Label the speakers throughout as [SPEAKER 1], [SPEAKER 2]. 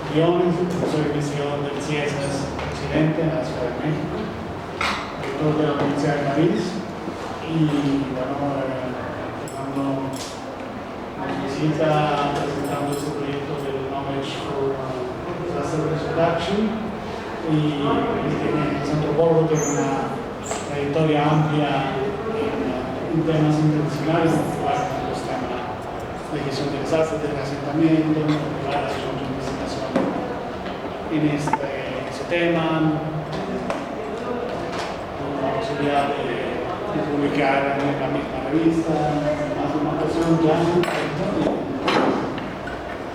[SPEAKER 1] Briones, profesor de investigador del CIESAS Occidente en la Ciudad de México, director de la Universidad de París. Y bueno, Fernando nos visita presentando este proyecto del Knowledge for Disaster Risk Reduction, y es antropólogo, tiene una trayectoria amplia en temas internacionales, en particular con los temas de gestión de desastres, de reasentamiento, la relación de investigación en ese tema, la posibilidad de publicar en la misma revista, más documentación ya.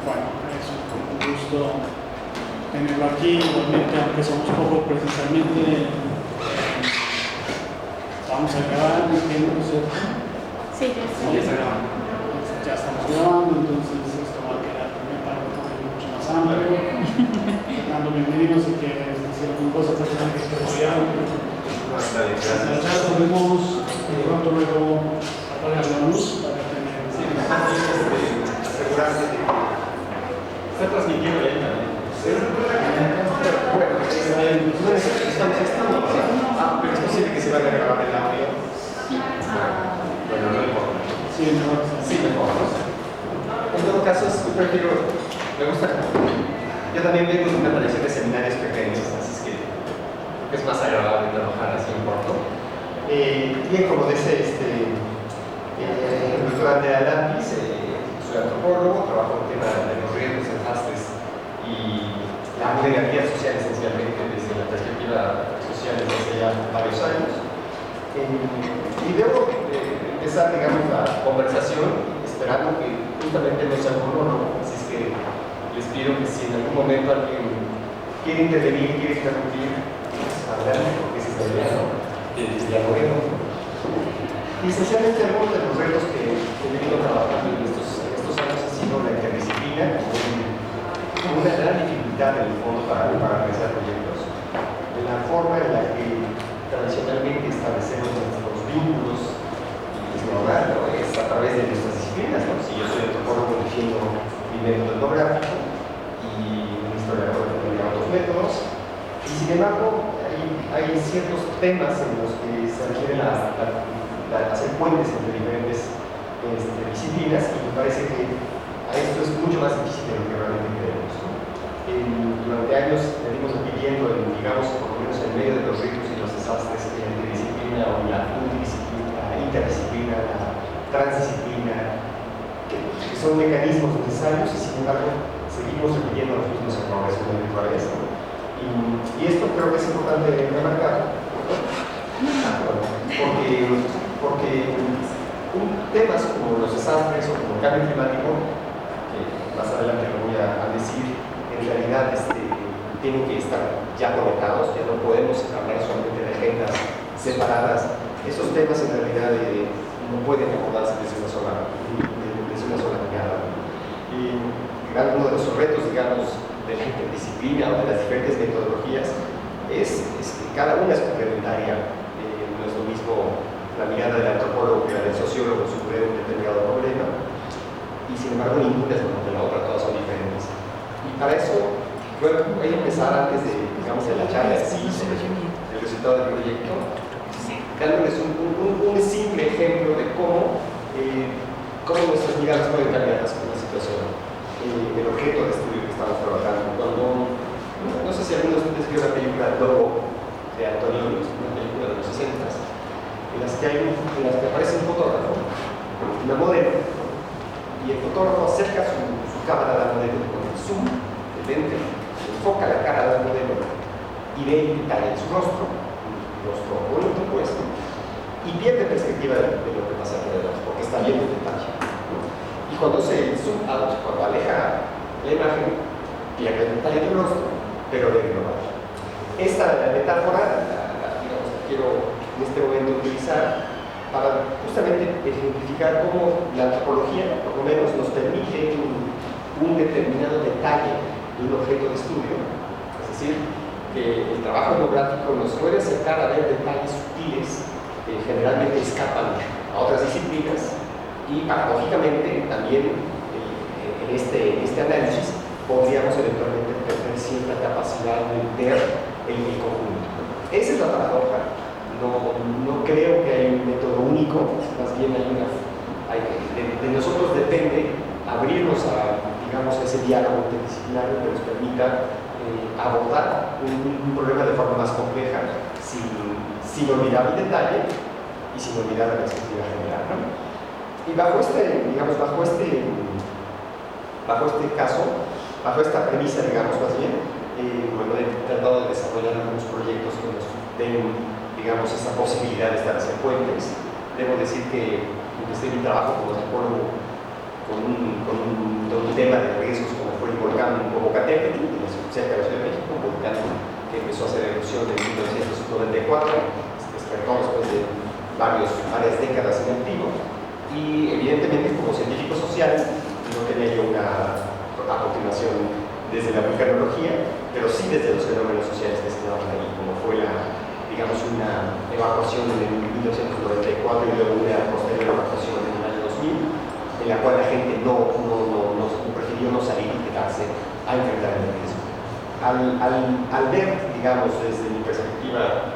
[SPEAKER 1] Bueno, es un gusto tenerlo aquí, igualmente, aunque somos poco precisamente. Vamos a grabar, ¿no es cierto?
[SPEAKER 2] Sí, ya está grabando.
[SPEAKER 1] Ya estamos grabando, entonces esto va a quedar también para un contenido mucho más amplio. Fernando, bienvenido, si quieres decir alguna cosa personal que esté apoyado. Ya podemos pronto luego apagar la luz para tener.
[SPEAKER 3] Sí, asegurarse de que está transmitiendo ahí también. Bueno, pero es posible que se vaya a grabar el audio. Bueno, no importa.
[SPEAKER 1] Sí, mejor.
[SPEAKER 3] Sí, mejor. En todo caso, me gusta. Yo también vengo de una tradición de seminarios pequeños, así es que creo que es más agradable trabajar así en corto. Bien, como dice el doctor Andrea Lápiz, soy antropólogo, trabajo en el tema de los riesgos, desastres y la vulnerabilidad social esencialmente desde la perspectiva social desde hace ya varios años. Y debo empezar, digamos, la conversación esperando que justamente no sea monólogo, así es que les pido que si en algún momento alguien quiere intervenir, quiere interrumpir, pues adelante, porque esa es la idea, ¿no? Ya lo vemos. Y esencialmente algunos de los retos que he venido trabajando en estos años ha sido la interdisciplina, como una gran dificultad en el fondo para realizar proyectos. La forma en la que tradicionalmente establecemos nuestros vínculos y explorar, ¿no? Es a través de nuestras disciplinas, ¿no? Si yo soy antropólogo, defiendo mi método etnográfico y un historiador tendría otros métodos, y sin embargo hay ciertos temas en los que se requiere hacer puentes entre diferentes disciplinas, y me parece que a esto es mucho más difícil de lo que realmente creemos, ¿no? Durante años venimos repitiendo, digamos, por lo menos en medio de los riesgos y los desastres, la interdisciplina o la multidisciplina, la interdisciplina, la transdisciplina, que son mecanismos necesarios, y sin embargo seguimos repitiendo los mismos errores una y otra vez, ¿no? Y esto creo que es importante remarcar, porque temas como los desastres o como el cambio climático, que más adelante lo voy a decir, en realidad tienen que estar ya conectados, ya no podemos hablar solamente de agendas separadas. Esos temas en realidad no pueden abordarse desde una sola mirada. Y uno de los retos, digamos, de la interdisciplina o de las diferentes metodologías es que cada una es complementaria. No es lo mismo la mirada del antropólogo que la del sociólogo sobre un determinado problema, y sin embargo ninguna es como de la otra, todas son diferentes. Y para eso voy a empezar antes de la charla así sobre el resultado del proyecto, dándoles un simple ejemplo de cómo nuestras miradas pueden cambiar con la situación. El objeto de estudio que estamos trabajando. No sé si algunos de ustedes vieron la película Lobo de Antonioni, una película de los 60s, en las que aparece un fotógrafo, una modelo, y el fotógrafo acerca su cámara a la modelo con el zoom, el lente, enfoca la cara del modelo y ve el detalle en su rostro, un rostro bonito puesto, y pierde perspectiva de lo que pasa alrededor, porque está viendo el detalle. Y cuando se zoom out, cuando aleja la imagen, pierde el detalle del rostro, pero de global. Esta metáfora, digamos, quiero en este momento utilizar para justamente ejemplificar cómo la antropología, por lo menos, nos permite un determinado detalle de un objeto de estudio. Es decir, que el trabajo etnográfico nos puede acercar a ver detalles sutiles que generalmente escapan a otras disciplinas, y paradójicamente también en este análisis podríamos eventualmente esta capacidad de ver el conjunto. Esa es la paradoja. No creo que hay un método único, más bien de nosotros depende abrirnos a, digamos, ese diálogo interdisciplinario que nos permita abordar un problema de forma más compleja, sin olvidar el detalle y sin olvidar la perspectiva general, ¿no? Y bajo este caso, bajo esta premisa, digamos, más bien, bueno, he tratado de desarrollar algunos proyectos que nos den, digamos, esa posibilidad de establecer puentes. Debo decir que empecé mi trabajo como antropólogo con un tema de riesgos como fue el volcán Popocatépetl, cerca de la Ciudad de México, un volcán que empezó a hacer erupción en 1994, despertó después de varias décadas en activo, y evidentemente como científico social no tenía yo una aproximación desde la vulcanología, pero sí desde los fenómenos sociales que se daban ahí, como fue digamos, una evacuación en 1994 y luego una posterior evacuación en el año 2000, en la cual la gente prefirió no salir y quedarse a enfrentar el riesgo. Al ver, digamos, desde mi perspectiva,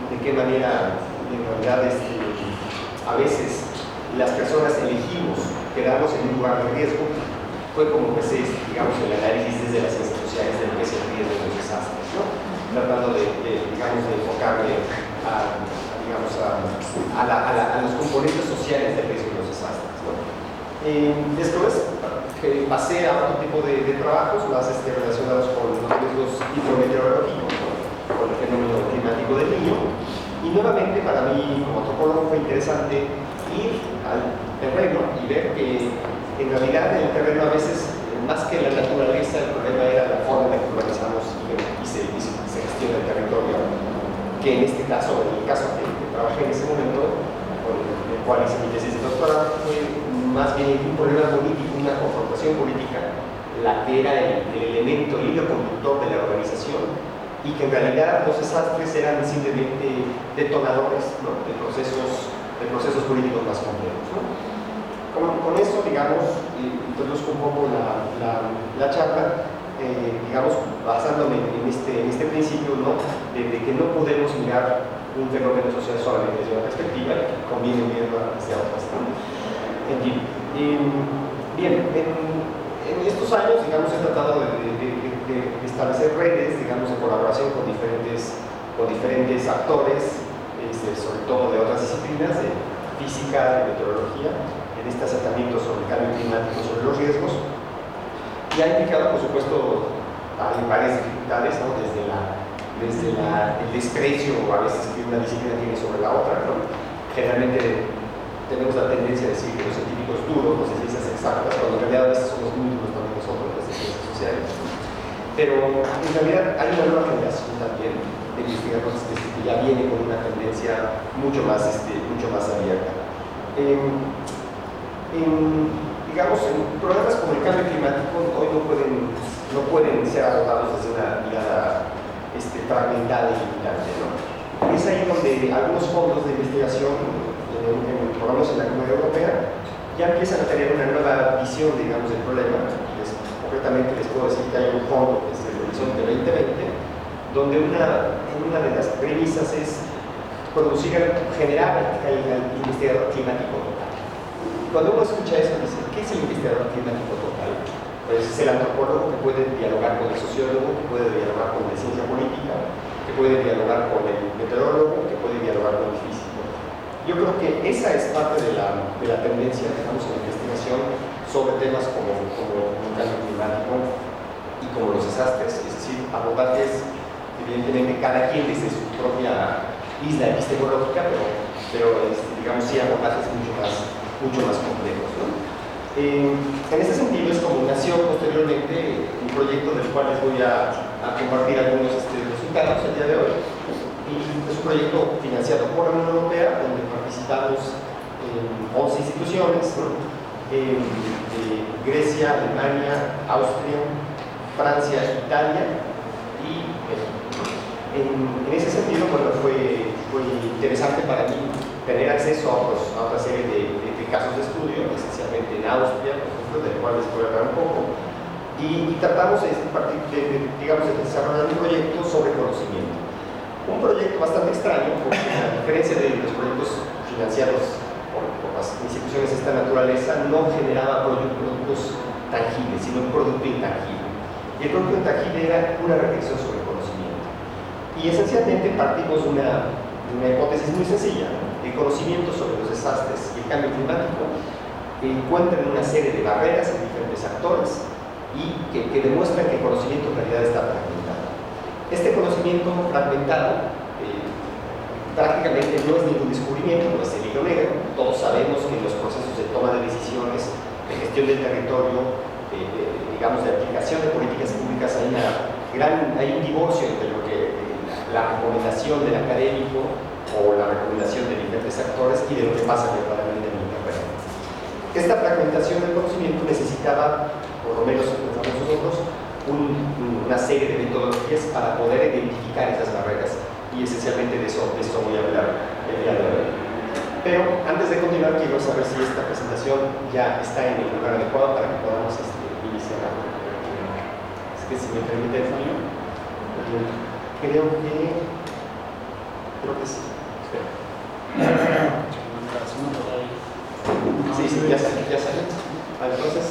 [SPEAKER 3] de qué manera en realidad a veces las personas elegimos quedarnos en un lugar de riesgo, fue como empecé, digamos, el análisis desde las ciencias sociales de lo que es el riesgo de los desastres, ¿no? Tratando digamos, de enfocarme a los componentes sociales del riesgo de los desastres, ¿no? Después pasé a otro tipo de trabajos más relacionados con los riesgos hidrometeorológicos, con el fenómeno climático del Niño, y nuevamente para mí como antropólogo fue interesante ir al terreno y ver que en realidad en el terreno a veces, más que la naturaleza, el problema era la forma en que urbanizamos y se gestiona el territorio, que en este caso, en el caso que trabajé en ese momento, con el cual hice mi tesis de doctorado, fue más bien un problema político, una confrontación política, la que era el elemento, el hilo conductor de la organización, y que en realidad los desastres eran simplemente detonadores, ¿no?, de procesos políticos más complejos, ¿no? Con eso, digamos, introduzco un poco la charla, digamos, basándome en este principio, ¿no?, de que no podemos mirar un fenómeno social solamente desde una perspectiva, y que conviene mirarlo hacia otras, ¿no? En fin, bien, en estos años, digamos, he tratado de establecer redes, digamos, de colaboración con diferentes actores, sobre todo de otras disciplinas, de física, de meteorología, en este acercamiento sobre el cambio climático, sobre los riesgos, y ha implicado, por supuesto, varias dificultades, ¿no?, desde el desprecio a veces que una disciplina tiene sobre la otra, ¿no? Generalmente tenemos la tendencia a decir que los científicos duros, los de ciencias exactas, cuando en realidad a veces somos muy duros también nosotros, los de ciencias sociales. Pero en realidad hay una nueva generación también de investigadores que ya viene con una tendencia mucho más abierta. Digamos, en problemas como el cambio climático hoy no pueden ser abordados desde una mirada fragmentada y limitante, ¿no? Es ahí donde algunos fondos de investigación, por lo menos en la Comunidad Europea, ya empiezan a tener una nueva visión, digamos, del problema. Concretamente les puedo decir que hay un fondo, que es el Horizonte 2020, donde una de las premisas es generar el investigador climático total. Cuando uno escucha eso, dice, ¿qué es el investigador climático total? Pues es el antropólogo que puede dialogar con el sociólogo, que puede dialogar con la ciencia política, que puede dialogar con el meteorólogo, que puede dialogar con el físico. Yo creo que esa es parte de la tendencia, digamos, en la investigación sobre temas como el cambio climático y como los desastres, es decir, abordajes, evidentemente, cada quien desde su propia isla epistemológica, pero digamos, sí, abordajes mucho más complejos, ¿no? En este sentido es como nació posteriormente un proyecto del cual les voy a compartir algunos resultados el día de hoy. Y es un proyecto financiado por la Unión Europea, donde participamos 11 instituciones, ¿no?, Grecia, Alemania, Austria, Francia, Italia y México. En ese sentido, bueno, fue interesante para mí tener acceso a otra serie de casos de estudio, esencialmente en Austria, por ejemplo, del cual les voy a hablar un poco, y tratamos digamos, de desarrollar un proyecto sobre conocimiento. Un proyecto bastante extraño, porque a diferencia de los proyectos financiados por las instituciones de esta naturaleza, no generaba productos tangibles, sino un producto intangible. Y el producto intangible era una reflexión sobre el conocimiento. Y esencialmente partimos de una hipótesis muy sencilla, ¿no? El conocimiento sobre los desastres y el cambio climático encuentran una serie de barreras en diferentes actores y que demuestran que el conocimiento en realidad está fragmentado. Este conocimiento fragmentado prácticamente no es ningún descubrimiento, no es el hilo negro. Todos sabemos que en los procesos de toma de decisiones, de gestión del territorio, digamos de aplicación de políticas públicas, hay un divorcio entre lo que la recomendación del académico o la recomendación de diferentes actores y de lo que pasa verdaderamente en el terreno. Esta fragmentación del conocimiento necesitaba, por lo menos pensamos nosotros, una serie de metodologías para poder identificar esas barreras, y esencialmente de eso voy a hablar el día de hoy. Pero antes de continuar, quiero saber si esta presentación ya está en el lugar adecuado para que podamos iniciar. Es que si me permite el sonido, creo que sí. Sí, ya sale. Entonces,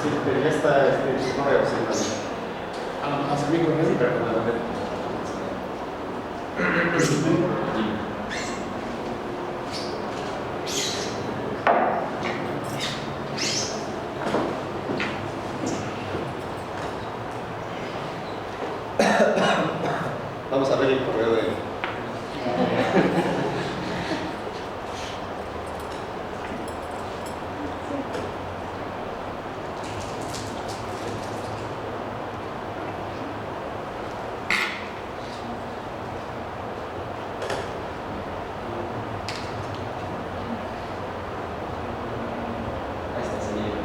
[SPEAKER 3] sí, pero ya está, no veo,
[SPEAKER 1] ¿Hacia mí con
[SPEAKER 3] sí, pero con la Vamos a ver el correo de... Ahí está, señor.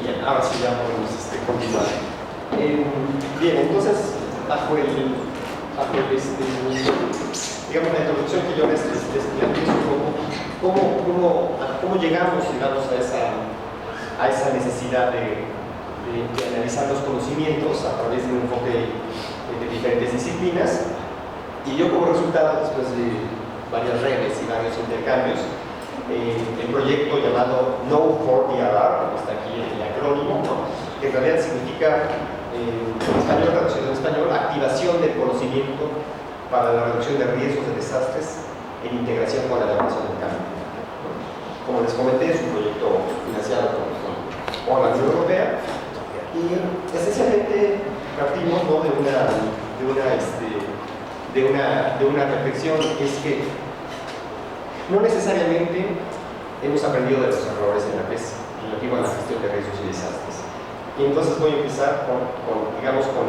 [SPEAKER 3] Bien, ahora sí ya podemos continuar. Bien, entonces, bajo digamos, la introducción que yo les planteé un poco, ¿cómo llegamos, digamos, a esa necesidad de analizar los conocimientos a través de un enfoque de diferentes disciplinas? Y yo, como resultado, después de varias redes y varios intercambios, el proyecto llamado Know4DRR, como está aquí el acrónimo, ¿no? Que en realidad significa, en español, traducido en español, activación del conocimiento para la reducción de riesgos de desastres en integración con la adaptación del cambio. Como les comenté, es un proyecto financiado por la Unión Europea y esencialmente partimos, ¿no?, de una reflexión, que es que no necesariamente hemos aprendido de los errores en la PES relativo a la gestión de riesgos y desastres. Y entonces voy a empezar con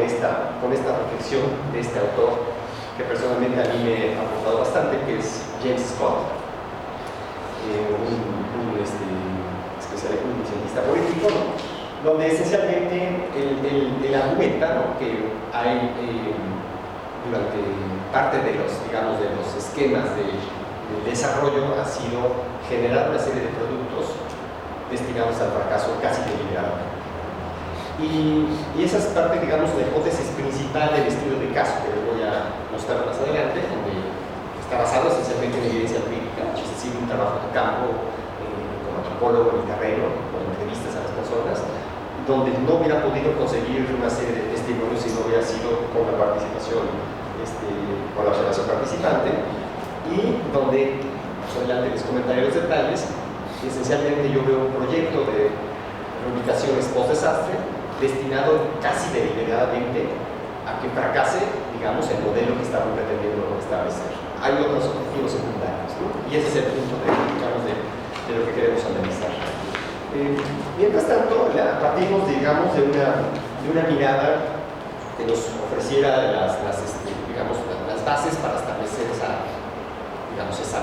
[SPEAKER 3] esta reflexión de este autor, que personalmente a mí me ha aportado bastante, que es James Scott, un cientista político, ¿no?, donde esencialmente él argumenta, ¿no?, que hay durante parte de los esquemas de desarrollo ha sido generar una serie de productos destinados al fracaso casi deliberadamente. Y esa es parte, digamos, de la hipótesis principal del estudio de caso que les voy a mostrar más adelante, donde está basado esencialmente en evidencia empírica, es decir, un trabajo de campo como antropólogo en el terreno, con entrevistas a las personas, donde no hubiera podido conseguir una serie de testimonios si no hubiera sido con la participación, con la observación participante, y donde, más adelante les comentaré los detalles. Esencialmente yo veo un proyecto de reubicaciones post-desastre destinado casi deliberadamente a que fracase, digamos, el modelo que estaban pretendiendo establecer. Hay otros objetivos secundarios, ¿no? Y ese es el punto de lo que queremos analizar. Mientras tanto, partimos, digamos, de una mirada que nos ofreciera las bases para establecer esa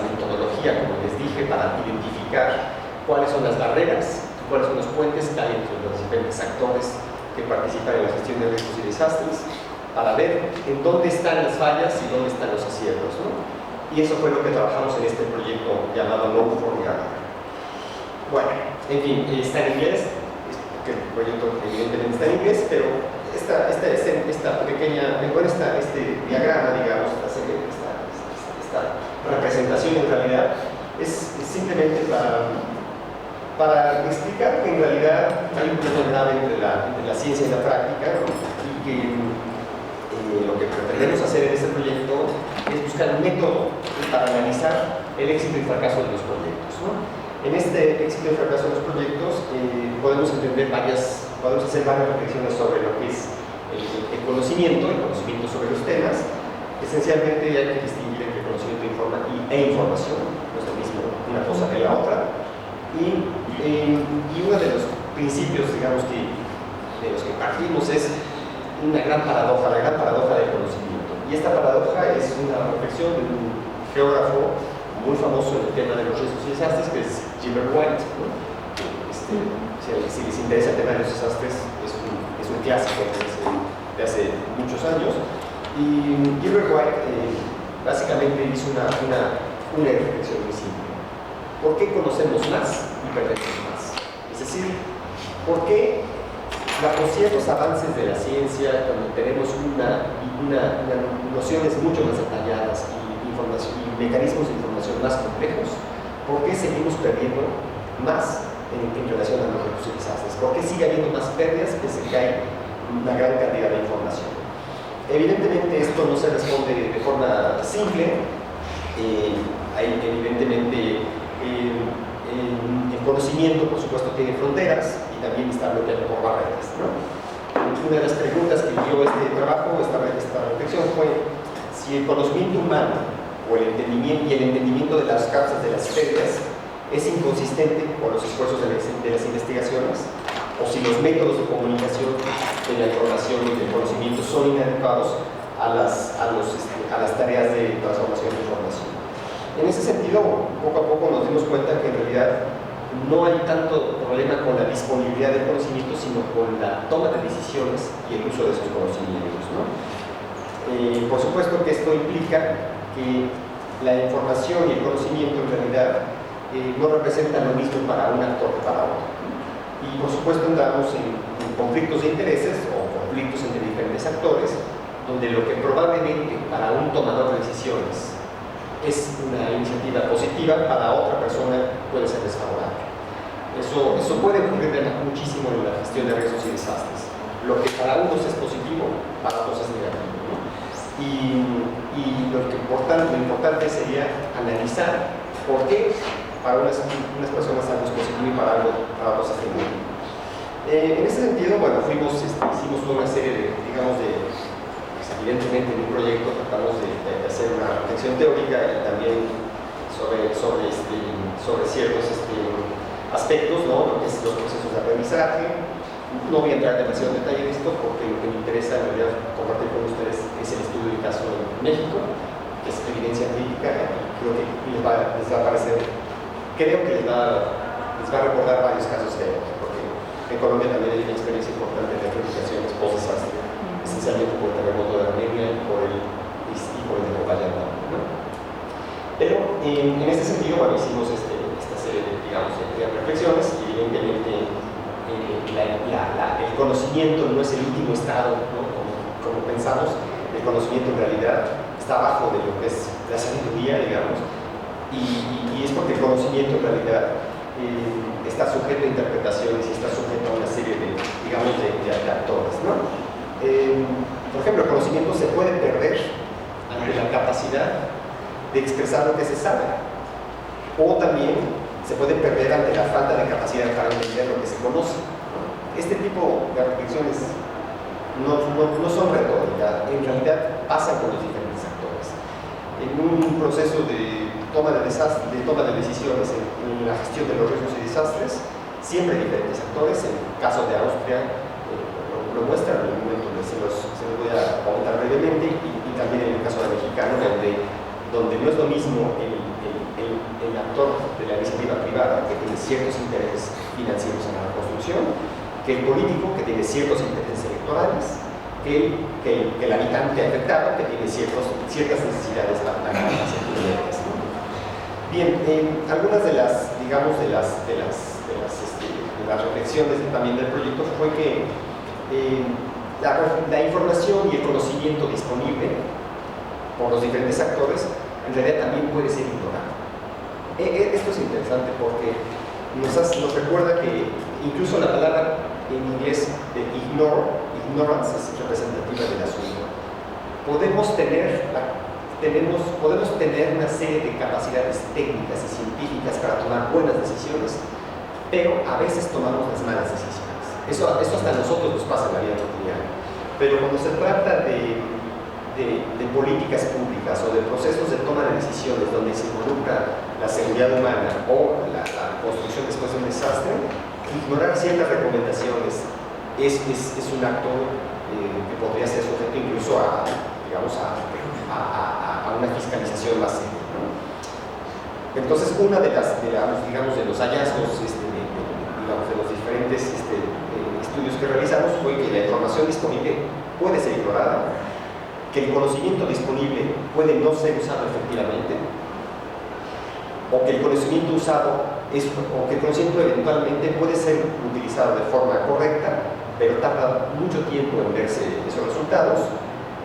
[SPEAKER 3] metodología, como les dije, para identificar cuáles son las barreras, cuáles son los puentes que hay entre los diferentes actores que participan en la gestión de riesgos y desastres, para ver en dónde están las fallas y dónde están los aciertos, ¿no? Y eso fue lo que trabajamos en este proyecto llamado Know for Ghana. Bueno, en fin, está en inglés, porque el proyecto evidentemente está en inglés, pero este diagrama, digamos, esta representación en realidad es simplemente para explicar que en realidad hay un problema grave entre la ciencia y la práctica, ¿no? Y que lo que pretendemos hacer en este proyecto es buscar un método para analizar el éxito y fracaso de los proyectos, ¿no? En este éxito y fracaso de los proyectos podemos hacer varias reflexiones sobre lo que es el conocimiento sobre los temas. Esencialmente hay que distinguir entre conocimiento e información, no es lo mismo una cosa que la otra. Y uno de los principios, digamos, de los que partimos es una gran paradoja, la gran paradoja del conocimiento. Y esta paradoja es una reflexión de un geógrafo muy famoso en el tema de los riesgos y desastres, que es Gilbert White, ¿no? Si les interesa el tema de los desastres, es un clásico de hace muchos años. Y Gilbert White básicamente hizo una reflexión muy simple. ¿Por qué conocemos más y perdemos más? Es decir, ¿por qué bajo ciertos avances de la ciencia, cuando tenemos nociones mucho más detalladas y mecanismos de información más complejos, ¿por qué seguimos perdiendo más en relación a los riesgos y desastres? ¿Por qué sigue habiendo más pérdidas pese que hay una gran cantidad de información? Evidentemente esto no se responde de forma simple. Hay evidentemente el conocimiento, por supuesto, tiene fronteras y también está bloqueado por barreras, ¿no? Una de las preguntas que dio este trabajo, esta reflexión, fue si el conocimiento humano o el entendimiento de las causas de las pérdidas es inconsistente con los esfuerzos de las investigaciones, o si los métodos de comunicación de la información y del conocimiento son inadecuados a las tareas de transformación de información. En ese sentido, poco a poco nos dimos cuenta que en realidad no hay tanto problema con la disponibilidad del conocimiento, sino con la toma de decisiones y el uso de esos conocimientos, ¿no? Por supuesto que esto implica que la información y el conocimiento en realidad no representan lo mismo para un actor que para otro. Y por supuesto andamos en conflictos de intereses o conflictos entre diferentes actores, donde lo que probablemente para un tomador de decisiones es una iniciativa positiva, para otra persona puede ser desfavorable. Eso puede ocurrir muchísimo en la gestión de riesgos y desastres. Lo que para unos es positivo, para otros es negativo, ¿no? Y lo importante sería analizar por qué para unas personas algo es positivo y para otros es negativo. En ese sentido, bueno, hicimos toda una serie evidentemente en un proyecto tratamos de hacer una reflexión teórica y también sobre ciertos aspectos, ¿no? Lo que es los procesos de aprendizaje. No voy a entrar demasiado en detalle en esto porque lo que me interesa en realidad compartir con ustedes es el estudio del caso en México, que es evidencia empírica, y creo que les va a parecer, creo que les va a recordar varios casos que hay, porque en Colombia también hay una experiencia importante de verificaciones post-desastre, esencialmente por el terremoto de Armenia y por el de Popayán, ¿no? Pero en este sentido, bueno, hicimos esta serie de reflexiones y evidentemente el conocimiento no es el último estado, ¿no? como pensamos. El conocimiento en realidad está abajo de lo que es la sabiduría, digamos, y es porque el conocimiento en realidad está sujeto a interpretaciones y está sujeto a una serie de actores, ¿no? Por ejemplo, el conocimiento se puede perder ante la capacidad de expresar lo que se sabe, o también se puede perder ante la falta de capacidad para entender lo que se conoce, ¿no? Este tipo de reflexiones no son retórica, en realidad pasan con los diferentes actores. En un proceso de toma de decisiones en la gestión de los riesgos y desastres, siempre diferentes actores. En el caso de Austria, lo muestra en el momento donde se los voy a comentar brevemente, y también en el caso del mexicano, donde no es lo mismo el actor de la iniciativa privada, que tiene ciertos intereses financieros en la construcción, que el político, que tiene ciertos intereses electorales, que el habitante afectado, que tiene ciertas necesidades para ciertos. Bien, algunas de las, digamos, de las reflexiones también del proyecto fue que la información y el conocimiento disponible por los diferentes actores en realidad también puede ser ignorado. Esto es interesante porque nos recuerda que incluso la palabra en inglés de ignorance es representativa del asunto. Podemos tener una serie de capacidades técnicas y científicas para tomar buenas decisiones, pero a veces tomamos las malas decisiones. Eso hasta a nosotros nos pasa en la vida cotidiana. Pero cuando se trata de políticas públicas o de procesos de toma de decisiones donde se involucra la seguridad humana o la construcción después de un desastre, ignorar ciertas recomendaciones es un acto que podría ser sujeto incluso a una fiscalización más seria, ¿no? Entonces, una de los hallazgos de los diferentes estudios que realizamos fue que la información disponible puede ser ignorada, que el conocimiento disponible puede no ser usado efectivamente, o que el conocimiento eventualmente puede ser utilizado de forma correcta, pero tarda mucho tiempo en verse esos resultados.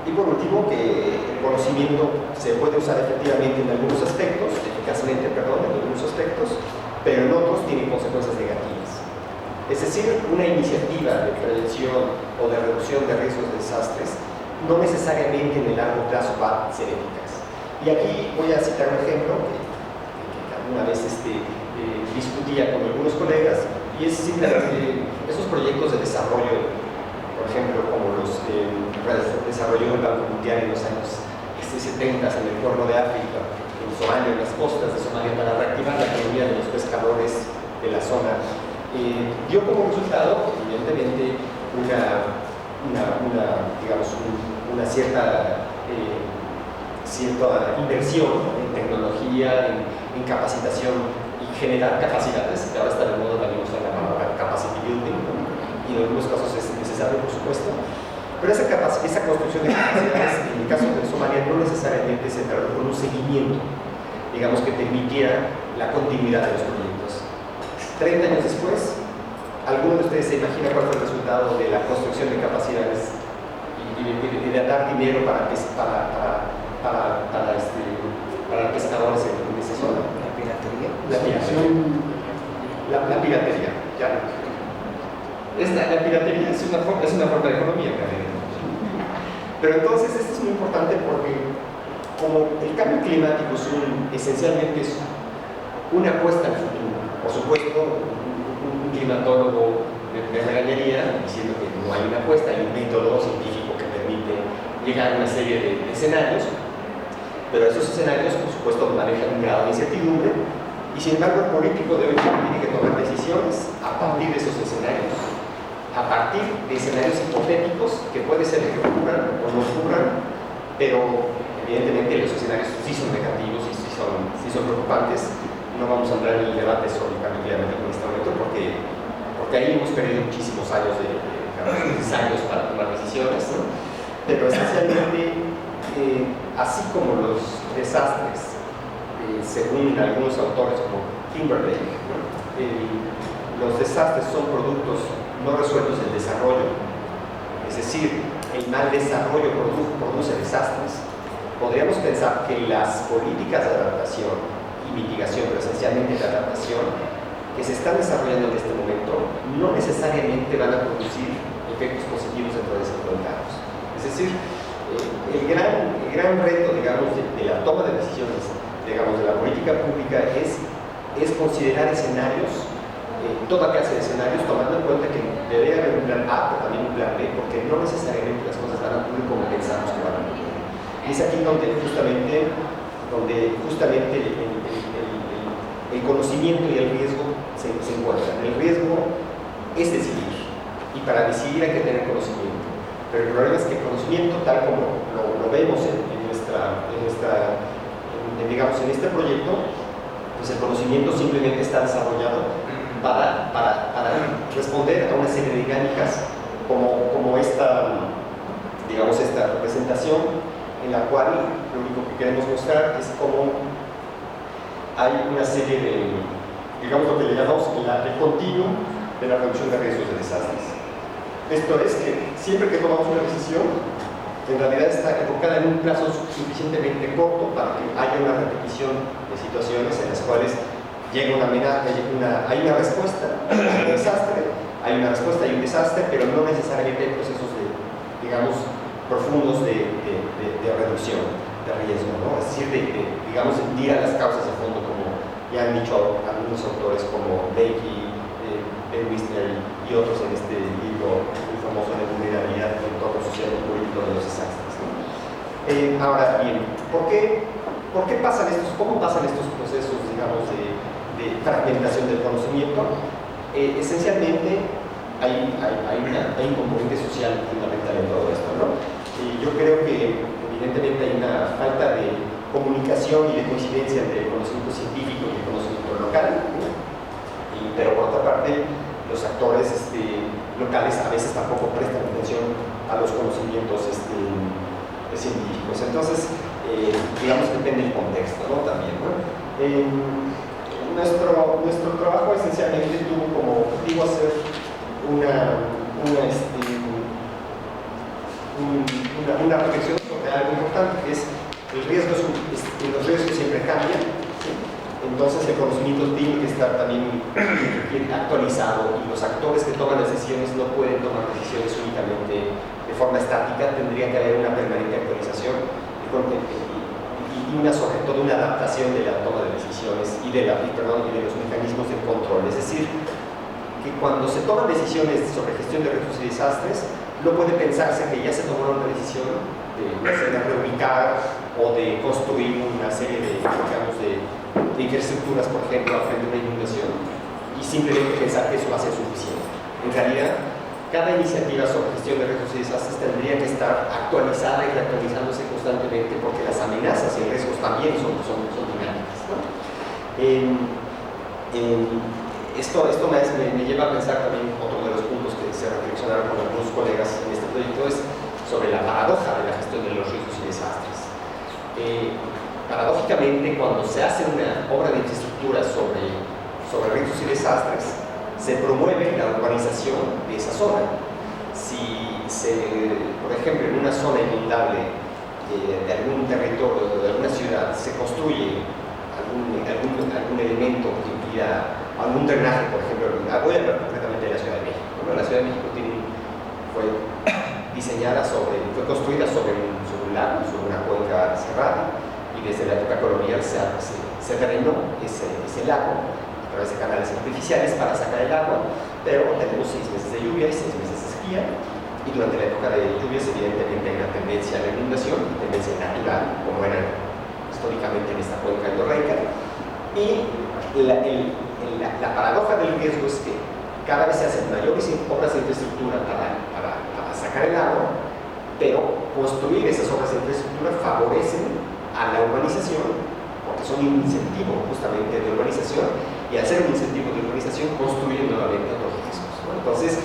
[SPEAKER 3] Y por último, que el conocimiento se puede usar efectivamente en algunos aspectos, eficazmente, perdón, en algunos aspectos, pero en otros tiene consecuencias negativas. Es decir, una iniciativa de prevención o de reducción de riesgos de desastres no necesariamente en el largo plazo va a ser eficaz. Y aquí voy a citar un ejemplo que alguna vez discutía con algunos colegas, y es simplemente esos proyectos de desarrollo, por ejemplo, como los desarrolló el Banco Mundial en los años 70 en el Cuerno de África, en Somalia, en las costas de Somalia, para reactivar la economía de los pescadores de la zona, dio como resultado, evidentemente, una cierta inversión en tecnología, en capacitación y generar capacidades, que ahora está de moda también usar la palabra capacity building, ¿no? Y en algunos casos es necesario, por supuesto, pero esa construcción de capacidades, en el caso de Somalia, no necesariamente se tradujo en un seguimiento, digamos, que permitiera la continuidad de los proyectos. 30 años después, ¿alguno de ustedes se imagina cuál fue el resultado de la construcción de capacidades y de dar dinero para pescadores en esa zona?
[SPEAKER 4] La piratería.
[SPEAKER 3] La piratería, ya. La piratería es una forma de economía, pero entonces esto es muy importante porque como el cambio climático esencialmente es una apuesta al futuro. Por supuesto, un climatólogo me regañaría diciendo que no hay una apuesta, hay un método científico que permite llegar a una serie de escenarios, pero esos escenarios, por supuesto, manejan un grado de incertidumbre, y sin embargo el político de hoy tiene que tomar decisiones a partir de esos escenarios, a partir de escenarios hipotéticos que puede ser que ocurran o no ocurran, pero evidentemente los escenarios sí son negativos y sí son preocupantes. No vamos a entrar en el debate sobre el cambio climático en este momento porque ahí hemos perdido muchísimos años necesarios para tomar decisiones, ¿no? Pero esencialmente, así como los desastres, según algunos autores como Timberlake, ¿no? Los desastres son productos no resueltos del desarrollo, es decir, el mal desarrollo produce desastres. Podríamos pensar que las políticas de adaptación y mitigación, pero esencialmente la adaptación, que se están desarrollando en este momento, no necesariamente van a producir efectos positivos dentro de 50 años. Es decir, el gran reto, digamos, de la toma de decisiones, digamos, de la política pública es considerar escenarios, toda clase de escenarios, tomando en cuenta que debe haber un plan A, pero también un plan B, porque no necesariamente las cosas van a ocurrir como pensamos que van a ocurrir. Y es aquí donde justamente el conocimiento y el riesgo se se encuentran. El riesgo es decidir, y para decidir hay que tener conocimiento. Pero el problema es que el conocimiento, tal como lo vemos digamos, en este proyecto, pues el conocimiento simplemente está desarrollado para responder a una serie de dinámicas como esta, digamos, esta representación, en la cual lo único que queremos mostrar es cómo hay una serie de, digamos, lo que le llamamos el continuum de la reducción de riesgos de desastres. Esto es que siempre que tomamos una decisión, en realidad está enfocada en un plazo suficientemente corto para que haya una repetición de situaciones en las cuales llega una amenaza, hay una respuesta, hay un desastre, hay una respuesta, hay un desastre, pero no necesariamente hay procesos digamos, profundos de reducción de riesgo, ¿no? Es decir, digamos, ir a las causas de fondo, como ya han dicho algunos autores como Blakey, Ben Wisner y otros en este libro muy famoso de vulnerabilidad en entorno social y político de los desastres, ¿no? Ahora bien, ¿por qué pasan cómo pasan estos procesos, digamos, de fragmentación del conocimiento? Esencialmente hay un componente social fundamental en todo esto, ¿no? Yo creo que evidentemente hay una falta de comunicación y de coincidencia entre el conocimiento científico y el conocimiento local, ¿no? Pero por otra parte, los actores locales a veces tampoco prestan atención a los conocimientos científicos. Entonces, digamos que depende del contexto, ¿no? También, ¿no? Nuestro trabajo esencialmente tuvo como objetivo hacer una reflexión sobre algo importante, que es los riesgos siempre cambian, ¿sí? Entonces el conocimiento tiene que estar también actualizado, y los actores que toman las decisiones no pueden tomar decisiones únicamente de forma estática, tendría que haber una permanente actualización y sobre todo una adaptación de la toma de decisiones y de los mecanismos de control. Es decir, que cuando se toman decisiones sobre gestión de riesgos y desastres, no puede pensarse que ya se tomó una decisión de reubicar o de construir una serie de infraestructuras, por ejemplo, frente a una inundación, y simplemente pensar que eso va a ser suficiente. En realidad, cada iniciativa sobre gestión de riesgos y desastres tendría que estar actualizada y reactualizándose constantemente, porque las amenazas y riesgos también son dinámicas, ¿no? Esto me lleva a pensar también otro de los puntos que se reflexionaron con algunos colegas en este proyecto, es sobre la paradoja de la gestión de los riesgos y desastres. Paradójicamente, cuando se hace una obra de infraestructura sobre riesgos y desastres, se promueve la urbanización de esa zona. Si por ejemplo, en una zona inundable de algún territorio, de alguna ciudad, se construye algún elemento que impida algún drenaje, por ejemplo, voy a hablar concretamente de la Ciudad de México, ¿no? La Ciudad de México fue construida sobre un lago, sobre una cuenca cerrada, y desde la época colonial se drenó ese lago a través de canales artificiales para sacar el agua, pero tenemos 6 meses de lluvia y 6 meses de sequía, y durante la época de lluvias evidentemente hay una tendencia a la inundación, una tendencia natural, como era históricamente en esta cuenca endorreica, y la paradoja del riesgo es que cada vez se hacen mayores obras de infraestructura para sacar el agua, pero construir esas obras de infraestructura favorecen a la urbanización, porque son un incentivo justamente de urbanización, y al ser un incentivo de urbanización construyen nuevamente otros riesgos, ¿no? Entonces,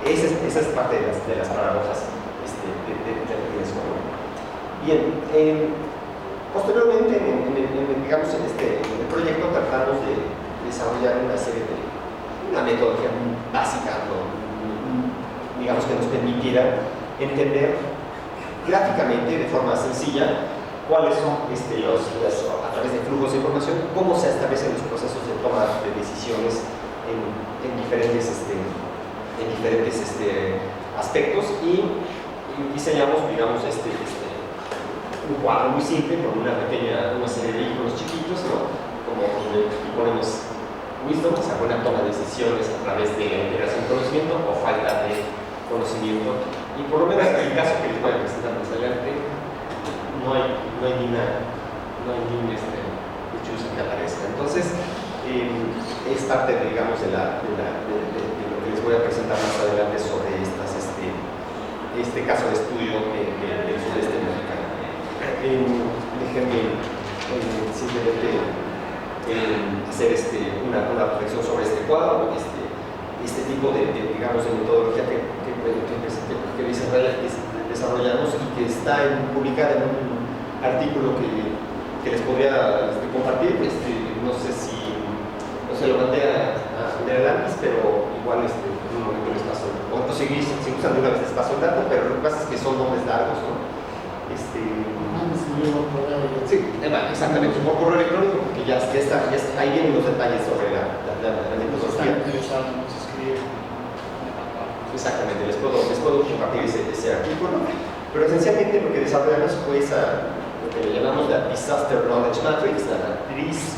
[SPEAKER 3] esa es parte de las paradojas del riesgo, ¿no? Bien, posteriormente, en el proyecto tratamos de desarrollar una metodología básica, ¿no? Digamos, que nos permitiera entender gráficamente, de forma sencilla, cuáles son a través de flujos de información, cómo se establecen los procesos de toma de decisiones en diferentes aspectos, y diseñamos, digamos, un cuadro muy simple con una serie de iconos chiquitos, ¿no? Como ponemos wisdom, o sea, buena toma de decisiones a través de la integración de conocimiento o falta de conocimiento, y por lo menos en el caso que les voy a presentar más adelante, no hay ni un hecho que aparezca. Entonces, es parte, digamos, de lo que les voy a presentar más adelante sobre este caso de estudio del sudeste mexicano. Déjenme simplemente hacer una reflexión sobre este cuadro, este tipo digamos, de metodología que desarrollamos y que está publicada en un artículo que les podría compartir. No sé si no se lo mandé a lápiz, pero igual en un momento les paso, o si gustan de una vez les paso el dato, pero lo que pasa es que son nombres largos, ¿no? Sí, exactamente, por correo electrónico, porque ya está, ahí vienen los detalles sobre la metodología. Exactamente, les puedo compartir ese artículo, pero esencialmente lo que desarrollamos fue lo que le llamamos la Disaster Knowledge Matrix, la matriz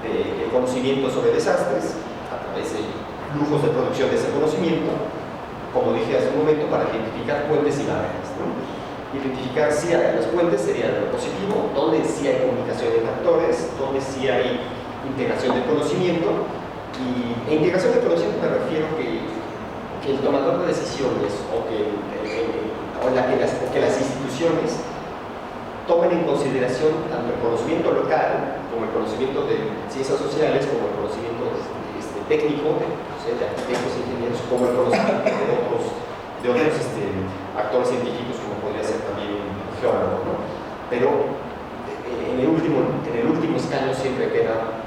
[SPEAKER 3] de conocimiento sobre desastres, a través de flujos de producción de ese conocimiento, como dije hace un momento, para identificar puentes y barreras, ¿no? Identificar si hay los puentes sería lo positivo, donde sí hay comunicación entre actores, donde sí hay integración de conocimiento. Y integración de conocimiento me refiero que el tomador de decisiones o que las instituciones tomen en consideración tanto el conocimiento local como el conocimiento de ciencias sociales, como el conocimiento técnico de arquitectos, ingenieros, como el conocimiento de otros actores científicos, como podría ser también un geólogo, ¿no? Pero en el último escaño siempre queda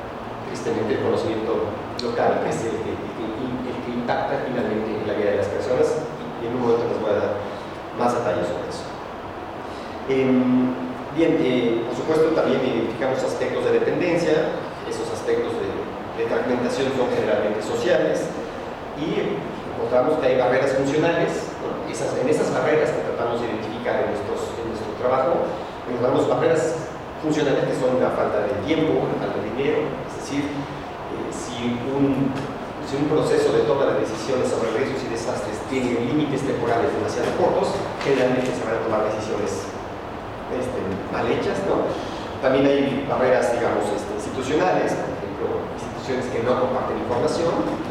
[SPEAKER 3] tristemente el conocimiento local, que es el que impacta finalmente en la vida de las personas, y en un momento les voy a dar más detalles sobre eso. Por supuesto también identificamos aspectos de dependencia. Esos aspectos de fragmentación son generalmente sociales, y encontramos que hay barreras funcionales, ¿no? En esas barreras que tratamos de identificar en nuestro trabajo, encontramos barreras funcionales que son la falta de tiempo, la falta de dinero, es decir, si un proceso de toma de decisiones sobre riesgos y desastres tiene límites temporales demasiado cortos, generalmente se van a tomar decisiones mal hechas, ¿no? También hay barreras, digamos, institucionales, por ejemplo, instituciones que no comparten información.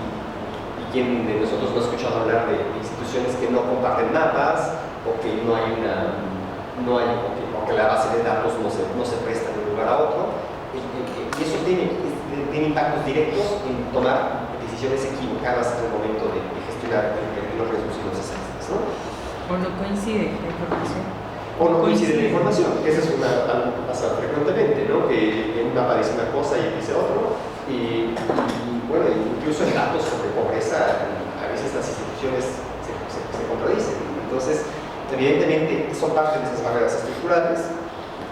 [SPEAKER 3] ¿Quién de nosotros no ha escuchado hablar de instituciones que no comparten mapas, o que o que la base de datos no se presta de un lugar a otro? Y eso tiene impactos directos en tomar decisiones equivocadas en el momento de gestionar los riesgos y los desastres, ¿no?
[SPEAKER 2] O no coincide la información.
[SPEAKER 3] O no coincide la información. Esa es algo que pasa frecuentemente, ¿no? Que en una aparece una cosa y dice otro. Y bueno, incluso en datos sobre pobreza, a veces las instituciones se contradicen. Entonces, evidentemente, son parte de esas barreras estructurales.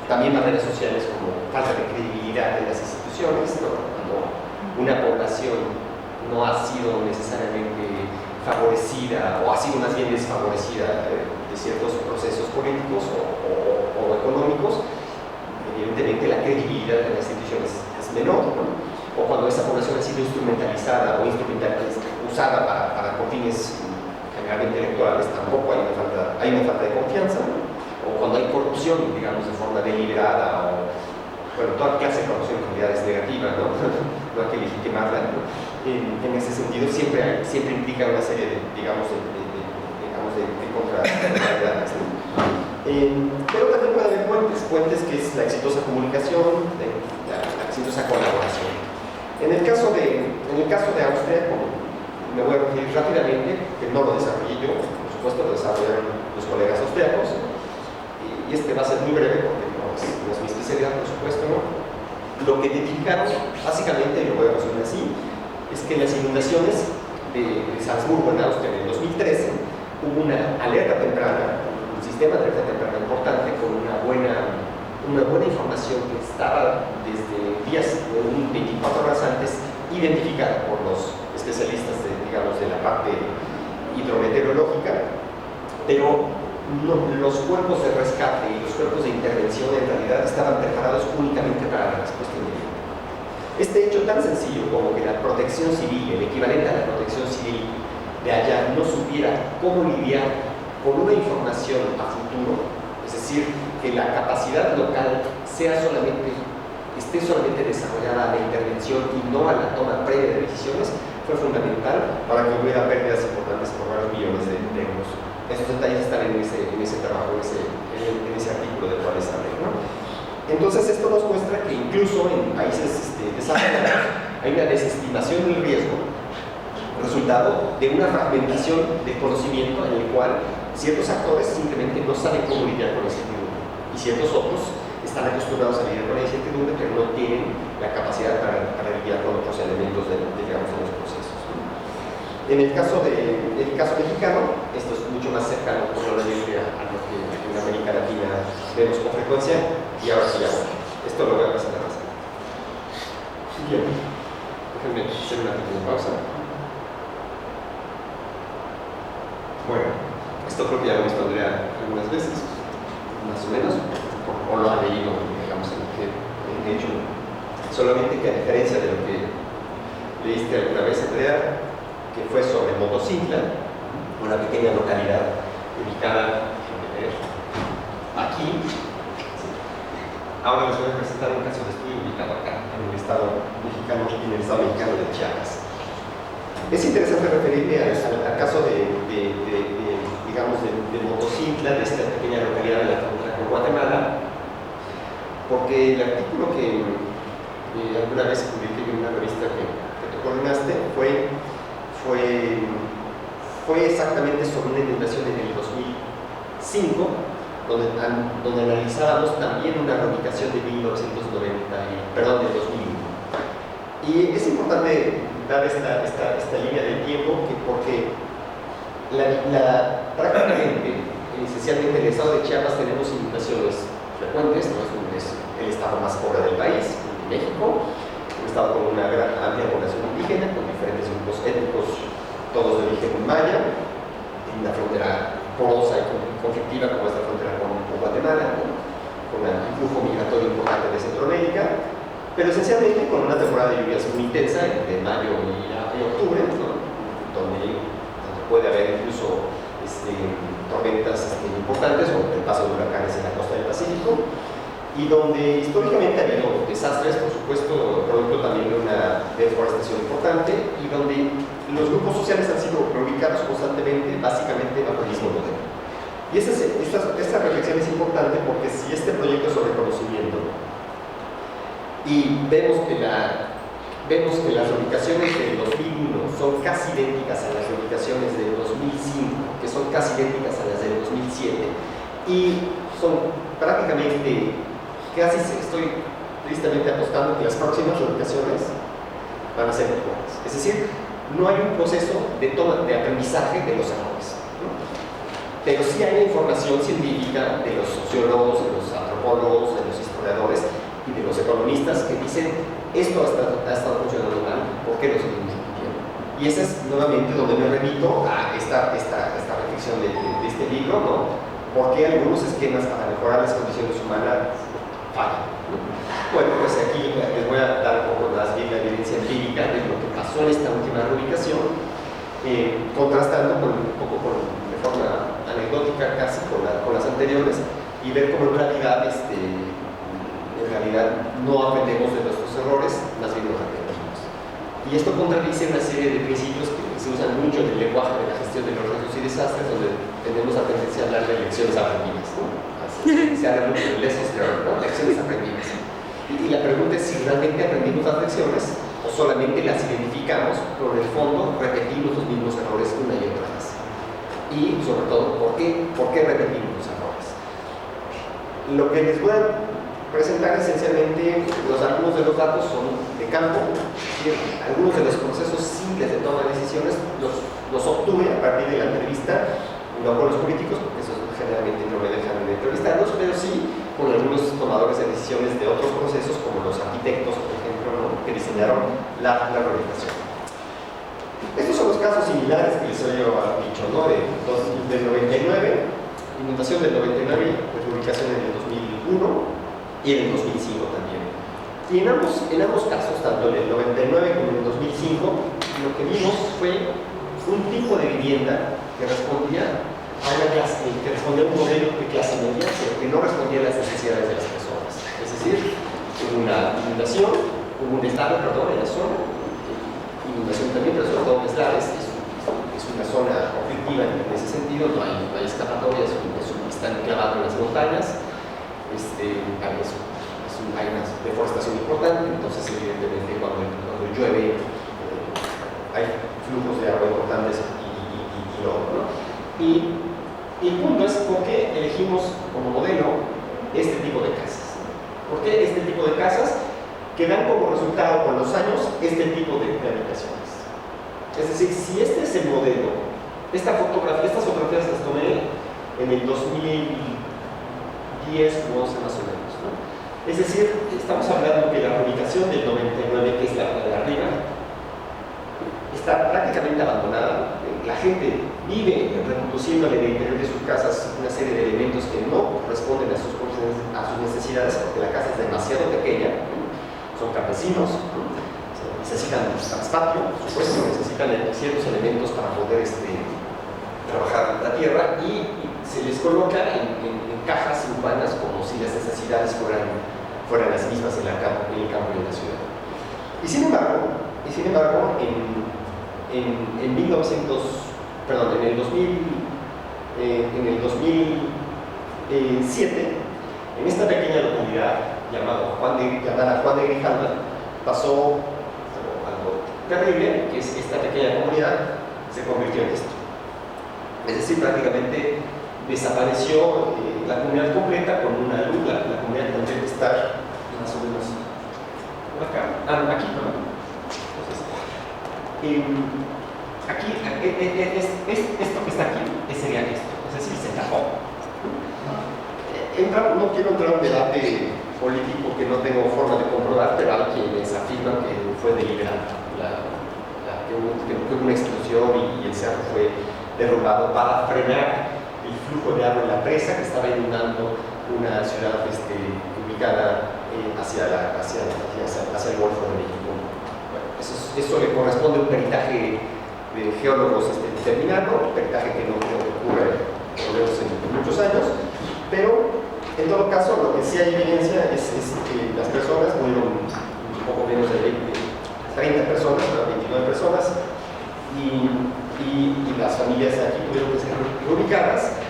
[SPEAKER 3] También barreras sociales como falta de credibilidad de las instituciones, ¿no? Cuando una población no ha sido necesariamente favorecida, o ha sido más bien desfavorecida de ciertos procesos políticos o económicos, evidentemente la credibilidad de las instituciones es menor, ¿no? O cuando esa población ha sido instrumentalizada o usada para fines generalmente electorales, tampoco hay una falta de confianza, ¿no? O cuando hay corrupción, digamos, de forma deliberada, bueno, toda clase de corrupción en realidad es negativa, ¿no? No hay que legitimarla, ¿no? En ese sentido siempre implica una serie de contrariedades, ¿no? Pero también puede haber puentes que es la exitosa comunicación, la exitosa colaboración. En el caso de Austria, me voy a referir rápidamente, que no lo desarrollé yo, por supuesto lo desarrollaron los colegas austriacos, y va a ser muy breve porque no es mi especialidad, por supuesto, ¿no? Lo que identificaron, básicamente, y lo voy a resumir así, es que en las inundaciones de Salzburgo, en Austria, en el 2013, hubo una alerta temprana, un sistema de alerta temprana importante con una buena información que estaba desde días, 24 horas antes, identificada por los especialistas de la parte hidrometeorológica, pero los cuerpos de rescate y los cuerpos de intervención en realidad estaban preparados únicamente para la respuesta inmediata. Este hecho tan sencillo como que la protección civil, el equivalente a la protección civil de allá, no supiera cómo lidiar con una información a futuro, es decir, que la capacidad local sea solamente esté solamente desarrollada a la intervención y no a la toma previa de decisiones, fue fundamental para que hubiera pérdidas importantes por varios millones de euros. Esos detalles están en ese trabajo, en ese artículo del cual les hablé, ¿no? Entonces esto nos muestra que incluso en países desarrollados hay una desestimación del riesgo, resultado de una fragmentación de conocimiento en el cual ciertos actores simplemente no saben cómo lidiar con la incertidumbre y ciertos otros están acostumbrados a lidiar con la incertidumbre pero no tienen la capacidad para lidiar con otros elementos de los procesos, ¿no? En el caso mexicano, esto es mucho más cercano por lo que a lo que en América Latina vemos con frecuencia, y ahora sí hago. Esto lo voy a pasar a pasar. Bien. Déjenme hacer una pequeña pausa. Bueno, esto creo que ya lo he visto Andrea algunas veces, más o menos, o lo ha leído, digamos, en lo que he hecho. Solamente que a diferencia de lo que leíste alguna vez, Andrea, que fue sobre Motocintla, una pequeña localidad ubicada aquí. Ahora les voy a presentar un caso de estudio ubicado acá, en el estado mexicano de Chiapas. Es interesante referirme al caso digamos, de Motocintla, de esta pequeña localidad de la frontera con Guatemala, porque el artículo que alguna vez publiqué en una revista que tú coordinaste fue exactamente sobre una inundación en el 2005, donde analizábamos también una reubicación de 2001. Y es importante dar esta línea del tiempo porque prácticamente, esencialmente en el estado de Chiapas tenemos inundaciones frecuentes, no es el estado más pobre del país, México, un estado con una gran amplia población indígena, con diferentes grupos étnicos, todos de origen maya, en una frontera porosa y conflictiva como es la frontera con Guatemala, con un flujo migratorio importante de Centroamérica, pero esencialmente con una temporada de lluvias muy intensa entre mayo y octubre, ¿no? donde puede haber incluso tormentas importantes o el paso de huracanes en la costa del Pacífico, y donde históricamente ha habido desastres, por supuesto, producto también de una deforestación importante, y donde los grupos sociales han sido reubicados constantemente, básicamente bajo el mismo modelo. Y esta reflexión es importante porque si este proyecto es sobre conocimiento y vemos que las reubicaciones del 2001 son casi idénticas a las reubicaciones del 2005, que son casi idénticas a las del 2007, y son prácticamente, casi estoy tristemente apostando que las próximas reubicaciones van a ser mejores. Es decir, no hay un proceso de aprendizaje de los errores, ¿no? Pero sí hay una información científica de los sociólogos, de los antropólogos, de los historiadores y de los economistas que dicen esto ha estado funcionando mal, ¿por qué lo seguimos repitiendo? Y ese es nuevamente donde me remito a esta reflexión de este libro, ¿no? ¿Por qué algunos esquemas para mejorar las condiciones humanas fallan? Bueno, pues aquí les voy a dar un poco más bien la evidencia empírica de lo que pasó en esta última reubicación, contrastando de forma anecdótica casi con las anteriores, y ver cómo en realidad no aprendemos de nuestros errores, más bien nos aprendemos. Y esto contradice una serie de principios que se usan mucho en el lenguaje de la gestión de los riesgos y desastres, donde tenemos la tendencia a hablar de lecciones aprendidas, ¿no? Se habla mucho de lessons learned, ¿no? Lecciones aprendidas. Y la pregunta es si realmente aprendimos las lecciones o solamente las identificamos, pero en el fondo repetimos los mismos errores una y otra vez. Y sobre todo, ¿por qué repetimos los errores? Lo que les voy a presentar esencialmente, algunos de los datos son de campo, algunos de los procesos simples de toma de decisiones los obtuve a partir de la entrevista, no con los políticos, porque esos generalmente no me dejan entrevistarlos, pero sí con algunos tomadores de decisiones de otros procesos, como los arquitectos, por ejemplo, ¿no? que diseñaron la rehabilitación. Estos son los casos similares que les había dicho, ¿no? Del 99, inundación del 99, reubicación en el 2001 y en el 2005 también. Y en ambos casos, tanto en el 99 como en el 2005, lo que vimos fue un tipo de vivienda que respondía a una clase, que respondía a un modelo de clase media, pero que no respondía a las necesidades de las personas. Es decir, hubo una inundación, hubo un deslave, perdón, en la zona, inundación también, pero sobre todo deslaves, es una zona conflictiva en ese sentido, no hay escapatoria, están clavados en las montañas, hay una deforestación importante, entonces evidentemente cuando llueve hay flujos de agua importantes y no, ¿no? Y el punto es por qué elegimos como modelo este tipo de casas. ¿Por qué este tipo de casas que dan como resultado con los años este tipo de habitaciones? Es decir, si este es el modelo, estas fotografías las tomé en el 2010 o 11 más o menos, ¿no? Es decir, estamos hablando que la reubicación del 99, que es la de arriba, está prácticamente abandonada. La gente vive reproduciendo en el interior de sus casas una serie de elementos que no corresponden a sus necesidades, porque la casa es demasiado pequeña, ¿no? Son campesinos, ¿no? Necesitan patio, por supuesto, necesitan ciertos elementos para poder trabajar la tierra y se les coloca en cajas urbanas como si las necesidades fueran las mismas en el campo y en la ciudad. Y sin embargo en el 2007, en esta pequeña localidad llamada Juan de Grijalva, pasó algo terrible, que es esta pequeña comunidad se convirtió en esto. Es decir, prácticamente desapareció la comunidad completa con una luz. La comunidad tendría que estar más o menos acá, aquí, ¿no? Entonces, esto que está aquí sería esto, es decir, se tapó. No quiero entrar en un debate político que no tengo forma de comprobar, pero hay quienes afirman que fue deliberado, que hubo una explosión y el cerro fue derrumbado para frenar el flujo de agua en la presa que estaba inundando una ciudad ubicada hacia el Golfo de México. Bueno, eso le corresponde a un peritaje de geólogos determinado, peritaje que no creo que ocurra por lo menos en muchos años, pero en todo caso lo que sí hay evidencia es que las personas murieron un poco menos de 30 personas, 29 personas, y las familias aquí tuvieron que ser reubicadas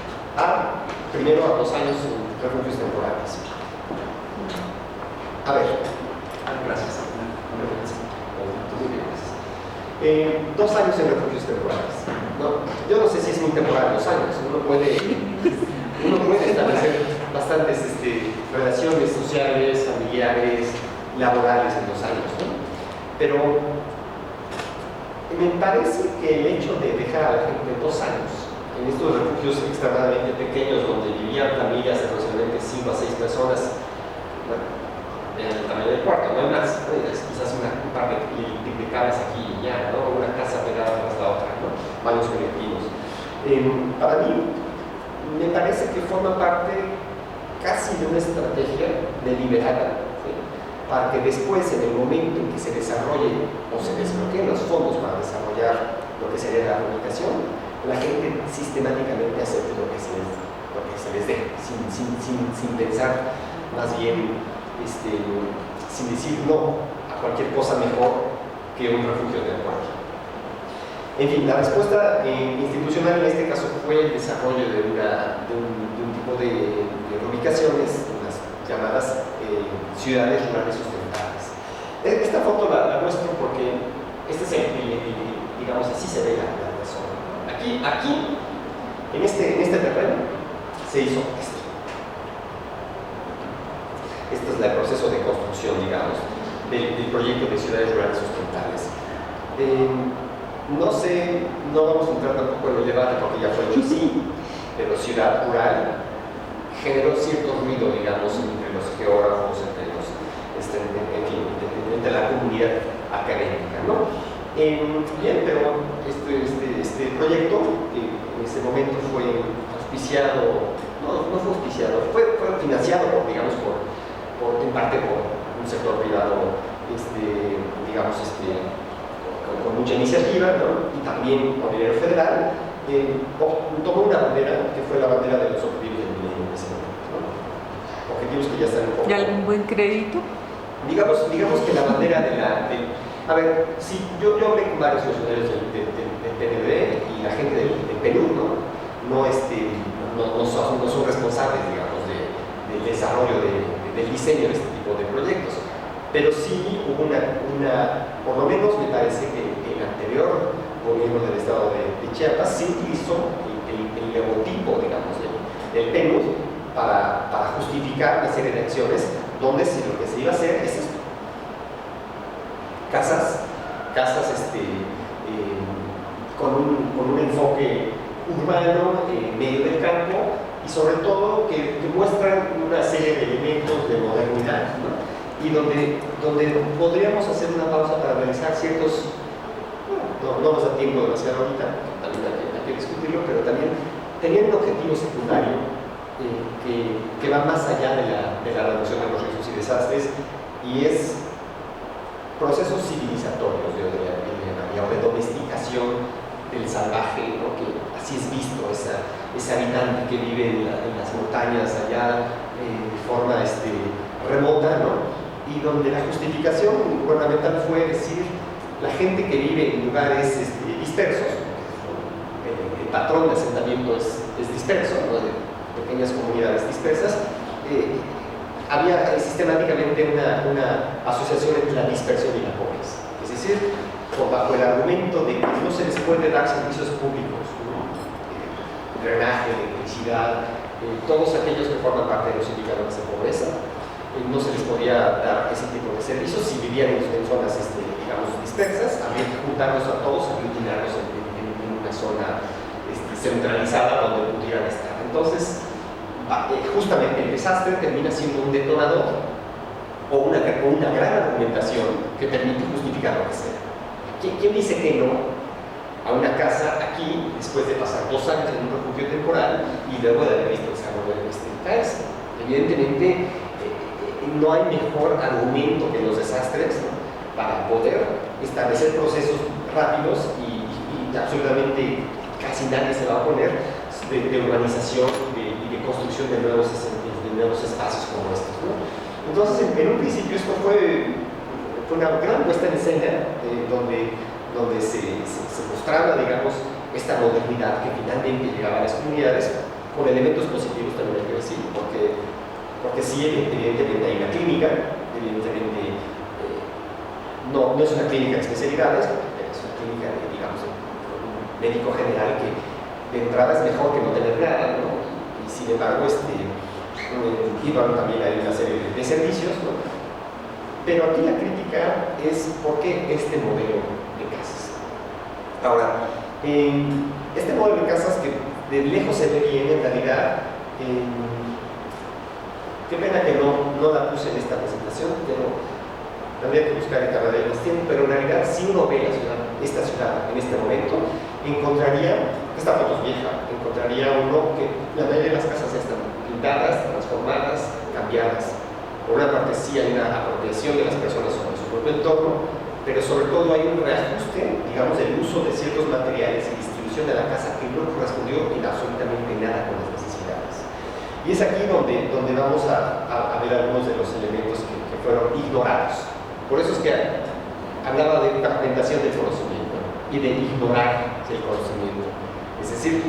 [SPEAKER 3] primero a 2 años en refugios temporales. A ver, gracias. 2 años en refugios temporales. ¿No? Yo no sé si es muy temporal 2 años. Uno puede establecer bastantes relaciones sociales, familiares, laborales en 2 años, ¿no? Pero me parece que el hecho de dejar a la gente 2 años en estos refugios extremadamente pequeños donde vivían familias de aproximadamente 5 a 6 personas, bueno, el tamaño del cuarto, no hay más, ¿no? Quizás un par de camas aquí y ya, ¿no? Una casa pegada tras la otra, ¿no? Baños colectivos. Para mí, me parece que forma parte casi de una estrategia deliberada, ¿sí? Para que después, en el momento en que se desarrolle o se desbloqueen los fondos para desarrollar lo que sería la reubicación, la gente sistemáticamente acepte lo que se les dé, sin pensar, más bien sin decir no a cualquier cosa mejor que un refugio temporal. En fin, la respuesta institucional en este caso fue el desarrollo de un tipo de reubicaciones, las llamadas ciudades rurales sustentables. Esta foto la muestro porque este es digamos así se ve la zona. Aquí en este terreno se hizo esto. Este es el proceso de construcción, digamos, del proyecto de ciudades rurales sustentables. No sé, no vamos a entrar tampoco en el debate porque ya fue hecho así, pero ciudad rural generó cierto ruido, digamos, entre los geógrafos, entre la comunidad académica, ¿no? Bien, pero este proyecto en ese momento fue auspiciado, no fue auspiciado, fue financiado en parte por un sector privado, digamos, con mucha iniciativa, ¿no? Y también por dinero federal, tomó una bandera que fue la bandera de los objetivos del milenio en ese momento, ¿no? Objetivos que ya están un poco...
[SPEAKER 2] ¿Y algún buen crédito?
[SPEAKER 3] digamos que la bandera a ver, si yo hablé con varios funcionarios del PNV y la gente del Perú, no son responsables, digamos, del desarrollo del diseño de este tipo de proyectos. Pero sí hubo por lo menos me parece que el anterior gobierno del estado de Chiapas sí utilizó el logotipo, digamos, del PNUD para justificar una serie de acciones donde lo que se iba a hacer es esto. Casas con un enfoque urbano en medio del campo y sobre todo que muestran una serie de elementos de modernidad, ¿no? Y donde podríamos hacer una pausa para realizar ciertos, no nos da tiempo demasiado ahorita, también hay que discutirlo, pero también tenían un objetivo secundario que va más allá de la reducción de los riesgos y desastres, y es procesos civilizatorios, yo llamaría, o de domesticación del salvaje, ¿no? Que así es visto, ese habitante que vive en las montañas allá de forma remota, ¿no? Y donde la justificación gubernamental fue decir, la gente que vive en lugares dispersos, el patrón de asentamiento es disperso, ¿no? De pequeñas comunidades dispersas, había sistemáticamente una asociación entre la dispersión y la pobreza. Es decir, bajo el argumento de que no se les puede dar servicios públicos, ¿no? Drenaje, electricidad, todos aquellos que forman parte de los indicadores de pobreza, no se les podía dar ese tipo de servicios si vivían en zonas, digamos, dispersas. Había que juntarlos a todos, aglutinarlos en una zona centralizada donde pudieran estar. Entonces, justamente el desastre termina siendo un detonador o una gran argumentación que permite justificar lo que sea. ¿Quién dice que no a una casa aquí después de pasar 2 años en un refugio temporal y luego de haber visto el desarrollo de caerse? Evidentemente, no hay mejor argumento que los desastres, ¿no? Para poder establecer procesos rápidos y absolutamente casi nadie se va a oponer de urbanización y de construcción de nuevos espacios como estos, ¿no? Entonces, en un principio esto fue una gran puesta en escena donde se mostraba, digamos, esta modernidad que finalmente llegaba a las comunidades con elementos positivos, también hay que decir, porque sí, evidentemente hay una clínica, evidentemente no es una clínica de especialidades, es una clínica, digamos, un médico general que de entrada es mejor que no tener nada, ¿no? Y sin embargo, también hay una serie de servicios, ¿no? Pero aquí la crítica es por qué este modelo de casas. Ahora, este modelo de casas que de lejos se ve bien, en realidad, qué pena que no la puse en esta presentación, pero tendría que buscar en cada más tiempo, pero en realidad si uno ve esta ciudad en este momento, encontraría, esta foto es vieja, encontraría uno que la mayoría de las casas ya están pintadas, transformadas, cambiadas. Por una parte sí hay una apropiación de las personas sobre su propio entorno, pero sobre todo hay un reajuste, digamos, del uso de ciertos materiales y distribución de la casa que no correspondió en absolutamente nada con las necesidades. Y es aquí donde vamos a ver algunos de los elementos que fueron ignorados. Por eso es que hablaba de fragmentación del conocimiento y de ignorar el conocimiento. Es decir,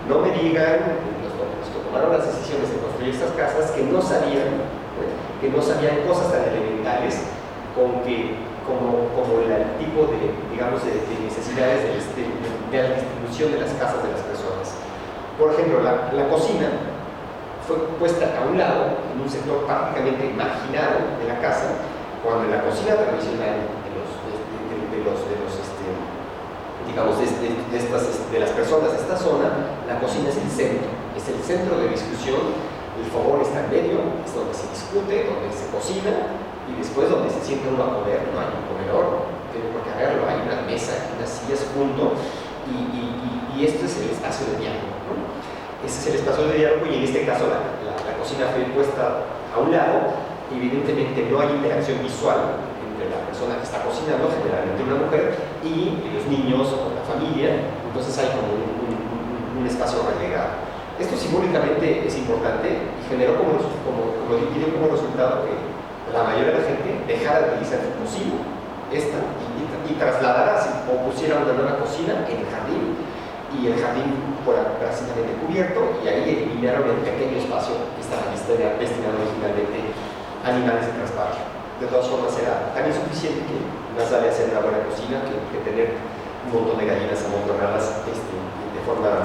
[SPEAKER 3] no me digan los que tomaron las decisiones de construir estas casas que no sabían cosas tan elementales como el tipo de, digamos, de necesidades de la distribución de las casas de las personas. Por ejemplo, la cocina fue puesta a un lado, en un sector prácticamente marginado de la casa, cuando en la cocina tradicional de las personas de esta zona, la cocina es el centro de discusión, el fogón está en medio, es donde se discute, donde se cocina, y después donde se siente uno a comer. No hay un comedor, no tiene por qué haberlo, hay una mesa, unas sillas junto, y esto es el espacio de diálogo, ¿no? Ese es el espacio de diálogo, y en este caso la cocina fue puesta a un lado. Evidentemente no hay interacción visual entre la persona que está cocinando, generalmente una mujer, y los niños o la familia, entonces hay como un espacio relegado. Esto simbólicamente es importante y generó dio como resultado que la mayoría de la gente dejara de utilizar el cocina, esta, y trasladara o pusiera una nueva cocina en el jardín, y el jardín fuera prácticamente cubierto, y ahí eliminaron el pequeño espacio que estaba destinado originalmente a animales de traspatio. De todas formas, era tan insuficiente que más vale hacer una buena cocina que tener un montón de gallinas amontonadas de forma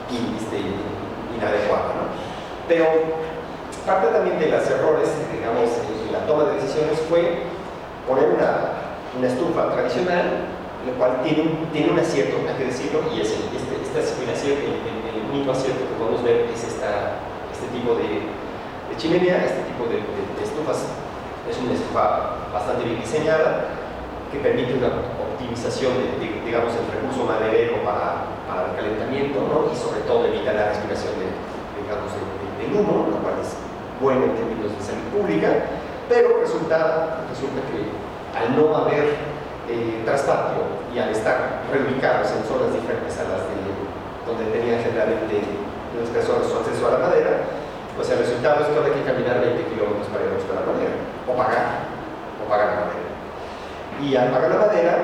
[SPEAKER 3] inadecuada, ¿no? Pero parte también de los errores, digamos, en la toma de decisiones fue poner una estufa tradicional, lo cual tiene un acierto, hay que decirlo, y el único acierto que podemos ver es este tipo de chimenea, este tipo de estufas. Es una estufa bastante bien diseñada que permite una optimización digamos, del recurso maderero para el calentamiento, ¿no? Y sobre todo evita la respiración del humo, lo cual es bueno en términos de salud pública, pero resulta que al no haber traspatio y al estar reubicados en zonas diferentes a las donde tenían generalmente las personas su acceso a la madera, pues el resultado es que ahora hay que caminar 20 kilómetros para ir a buscar la madera, o pagar la madera. Y al pagar la madera,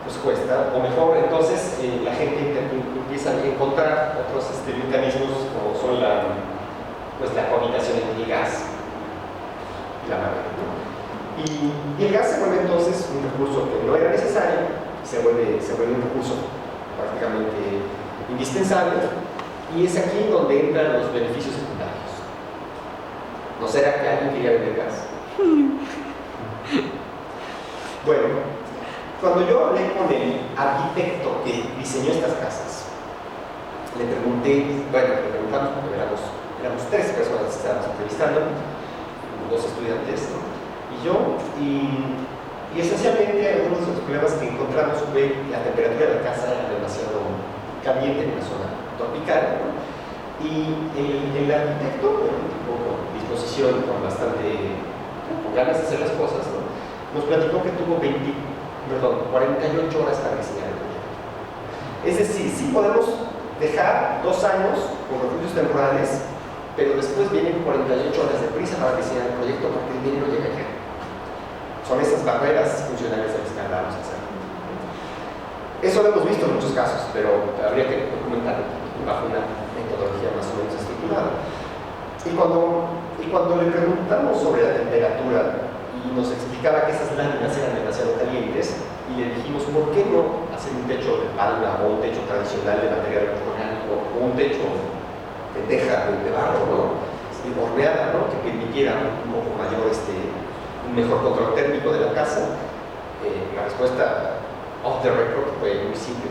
[SPEAKER 3] pues cuesta, o mejor, entonces la gente empieza a encontrar otros mecanismos como son la cohabitación entre el gas y la madera, ¿no? Y el gas se vuelve entonces un recurso que no era necesario, se vuelve un recurso prácticamente indispensable, y es aquí donde entran los beneficios secundarios. ¿No será que alguien quería vender gas? Bueno, cuando yo hablé con el arquitecto que diseñó estas casas, le preguntamos, porque éramos 3 personas que estábamos entrevistando, 2 estudiantes, ¿no? Y esencialmente algunos de los problemas que encontramos fue que la temperatura de la casa era demasiado caliente en una zona tropical, ¿no? Y el arquitecto, un tipo con disposición, con ganas de hacer las cosas, ¿no? Nos platicó que tuvo 48 horas para diseñar el proyecto. Es decir, sí podemos dejar 2 años con recursos temporales, pero después vienen 48 horas de prisa para diseñar el proyecto porque el dinero llega ya. Son esas barreras funcionales a las que hablamos hacer. Eso lo hemos visto en muchos casos, pero habría que documentarlo bajo una metodología más o menos estructurada. Y cuando le preguntamos sobre la temperatura y nos explicaba que esas láminas eran demasiado calientes, y le dijimos, ¿por qué no hacer un techo de palma o un techo tradicional de material orgánico o un techo de teja de barro, ¿no? Horneada, ¿no? Que permitiera un poco mayor, un mejor control térmico de la casa? La respuesta off the record fue muy simple,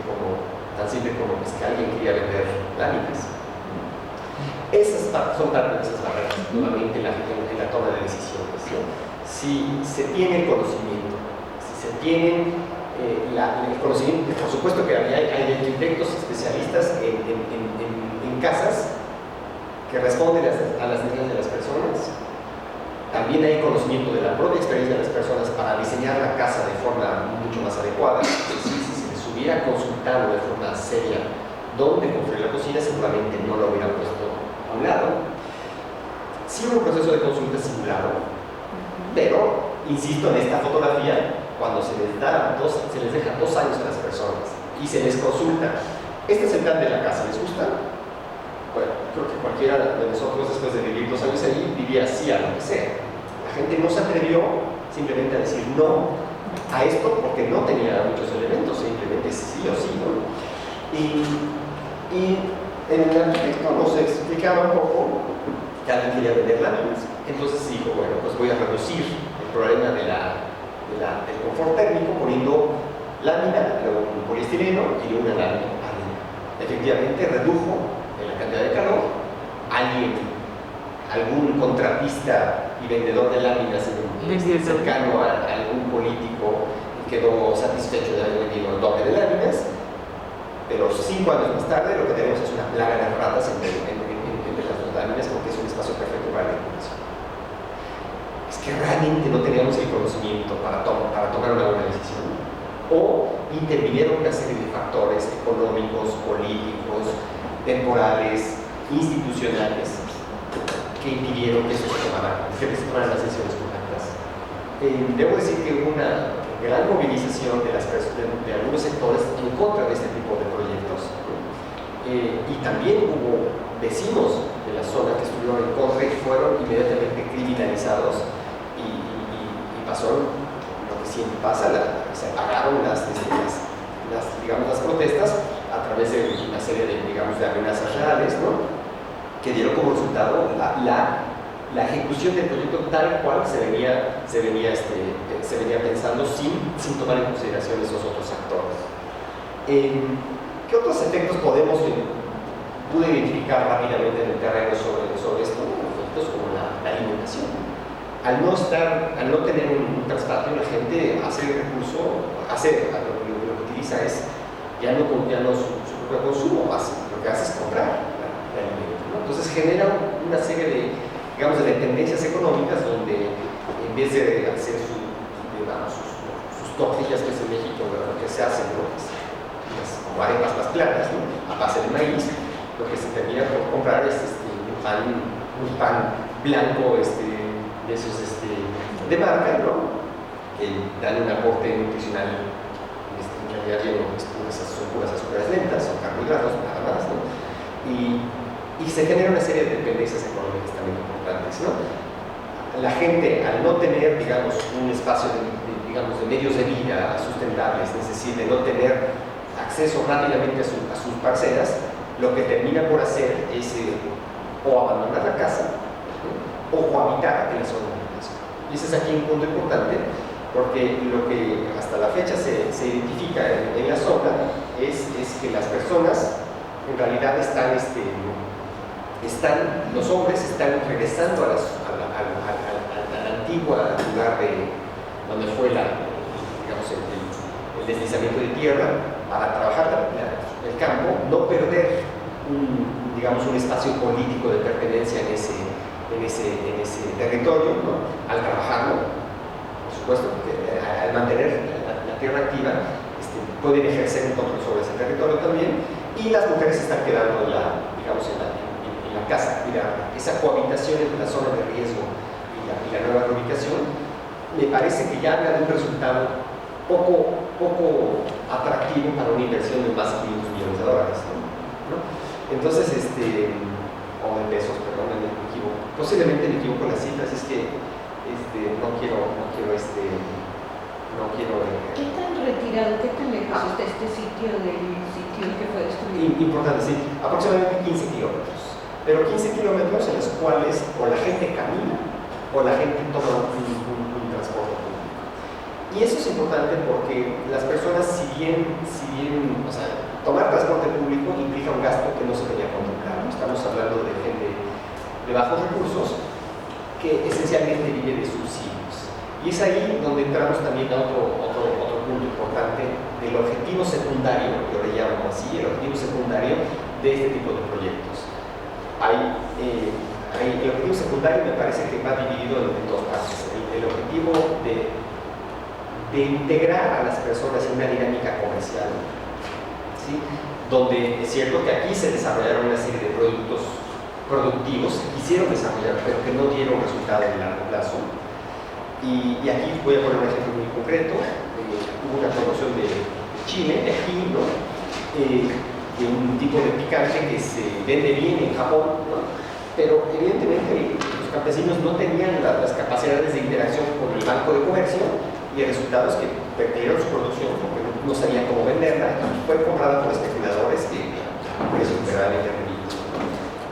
[SPEAKER 3] tan simple como es que alguien quería vender láminas. Esas son parte de esas barreras, nuevamente en la toma de decisiones, ¿no? Si se tiene el conocimiento, si se tiene el conocimiento, por supuesto que hay arquitectos especialistas en casas que responden a las necesidades de las personas. También hay conocimiento de la propia experiencia de las personas para diseñar la casa de forma mucho más adecuada. Si se les hubiera consultado de forma seria dónde construir la cocina, seguramente no lo hubieran puesto a un lado. Sí hubo un proceso de consulta simulado, pero, insisto, en esta fotografía, cuando se les deja 2 años a las personas y se les consulta, este es el plan de la casa, ¿les gusta? Bueno, creo que cualquiera de nosotros, después de vivir 2 años ahí, diría sí a lo que sea. La gente no se atrevió simplemente a decir no a esto porque no tenía muchos elementos, simplemente sí o sí, ¿no? Y el arquitecto nos explicaba un poco que alguien quería vender láminas. Entonces dijo, bueno, pues voy a reducir el problema del confort térmico poniendo lámina, luego un poliestireno y una lámina arriba. Efectivamente redujo la cantidad de calor. Algún contratista y vendedor de láminas cercano a algún político quedó satisfecho de haber vendido el doble de láminas, pero 5 años más tarde lo que tenemos es una plaga de ratas entre las 2 láminas porque es un espacio perfecto para la iluminación. Es que realmente no teníamos el conocimiento para tomar una buena decisión, o intervinieron una serie de factores económicos, políticos, temporales, institucionales que impidieron que se tomaran las decisiones correctas. Debo decir que hubo una gran movilización de algunos sectores en contra de este tipo de proyectos. Y también hubo vecinos de la zona que estuvieron en contra y fueron inmediatamente criminalizados y pasó lo que siempre pasa, se apagaron las protestas a través de una serie de, de amenazas reales, ¿no? Que dieron como resultado la ejecución del proyecto tal cual se venía pensando sin tomar en consideración esos otros actores. ¿Qué otros efectos pude identificar rápidamente en el terreno sobre esto? Efectos como la alimentación. Al no tener un traspatio, la gente hace el recurso, lo que utiliza es ya no su propio consumo, lo que hace es comprar el alimento, ¿no? Entonces genera una serie de dependencias económicas donde en vez de hacer sus tortillas, que es en México lo que se hacen, ¿no? Como arepas más claras, ¿no? A base de maíz, lo que se termina por comprar es un pan blanco de esos de marca, ¿no? Que dan un aporte nutricional en realidad son puras azúcares lentas, son carbohidratos, nada más, ¿no? Y se genera una serie de dependencias económicas también importantes, ¿no? La gente, al no tener, un espacio de medios de vida sustentables, es decir, de no tener acceso rápidamente a sus parcelas, lo que termina por hacer es o abandonar la casa, ¿no? O cohabitar en la zona de riesgo. Y ese es aquí un punto importante, porque lo que hasta la fecha se identifica en la zona es que las personas en realidad los hombres están regresando a la antigua lugar donde fue el deslizamiento de tierra para trabajar el campo, no perder un espacio político de pertenencia en ese territorio, ¿no? Al trabajarlo, por supuesto, porque al mantener la tierra activa, pueden ejercer un control sobre ese territorio también, y las mujeres se están quedando en la casa. Esa cohabitación entre la zona de riesgo y la nueva reubicación me parece que ya da un resultado poco atractivo para una inversión de más de $500 millones, ¿no? Entonces, o de pesos, perdón, me equivoco. Posiblemente me equivoco en las cifras, es que no quiero
[SPEAKER 2] ¿Qué tan retirado, qué tan lejos está este sitio del sitio que fue destruido?
[SPEAKER 3] Importante, sí, aproximadamente 15 kilómetros. Pero 15 kilómetros en los cuales o la gente camina o la gente toma un transporte público. Y eso es importante porque las personas, si bien tomar transporte público implica un gasto que no se tenía contemplado. Estamos hablando de gente de bajos recursos que esencialmente vive de subsidios. Y es ahí donde entramos también a otro punto importante del objetivo secundario, yo le llamo así, el objetivo secundario de este tipo de proyectos. El objetivo secundario me parece que va dividido en dos partes. El objetivo de integrar a las personas en una dinámica comercial, ¿sí? Donde es cierto que aquí se desarrollaron una serie de productivos que quisieron desarrollar, pero que no dieron resultado en largo plazo. Y aquí voy a poner un ejemplo muy concreto. Hubo una producción de chile, de ají, ¿no? De un tipo de picante que se vende bien en Japón, ¿no? Pero evidentemente los campesinos no tenían las capacidades de interacción con el banco de comercio, y el resultado es que perdieron su producción porque no sabían cómo venderla y fue comprada por especuladores que a precios verdaderamente ridículos.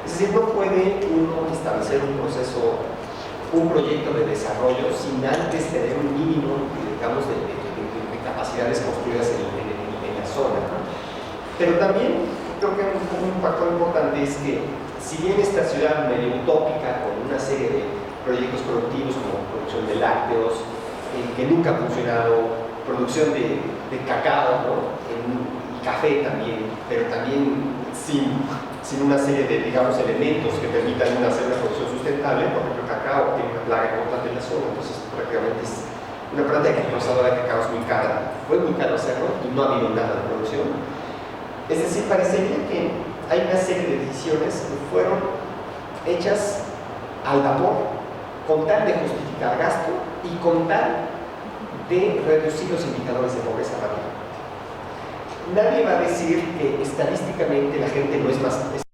[SPEAKER 3] Es decir, no puede uno establecer un proyecto de desarrollo sin antes tener un mínimo, de capacidades construidas en la zona, ¿no? Pero también creo que un factor importante es que, si bien esta ciudad medio utópica, con una serie de proyectos productivos como producción de lácteos, que nunca ha funcionado, producción de cacao, ¿no? Y café también, pero también sin una serie de elementos que permitan hacer una producción sustentable. Por ejemplo, el cacao tiene una plaga importante en la zona, entonces prácticamente es una planta procesadora de cacao es muy cara, fue muy caro hacerlo y no ha habido nada de producción. Es decir, parecería que hay una serie de decisiones que fueron hechas al vapor con tal de justificar gasto y con tal de reducir los indicadores de pobreza rápidamente. Nadie va a decir que estadísticamente la gente no es más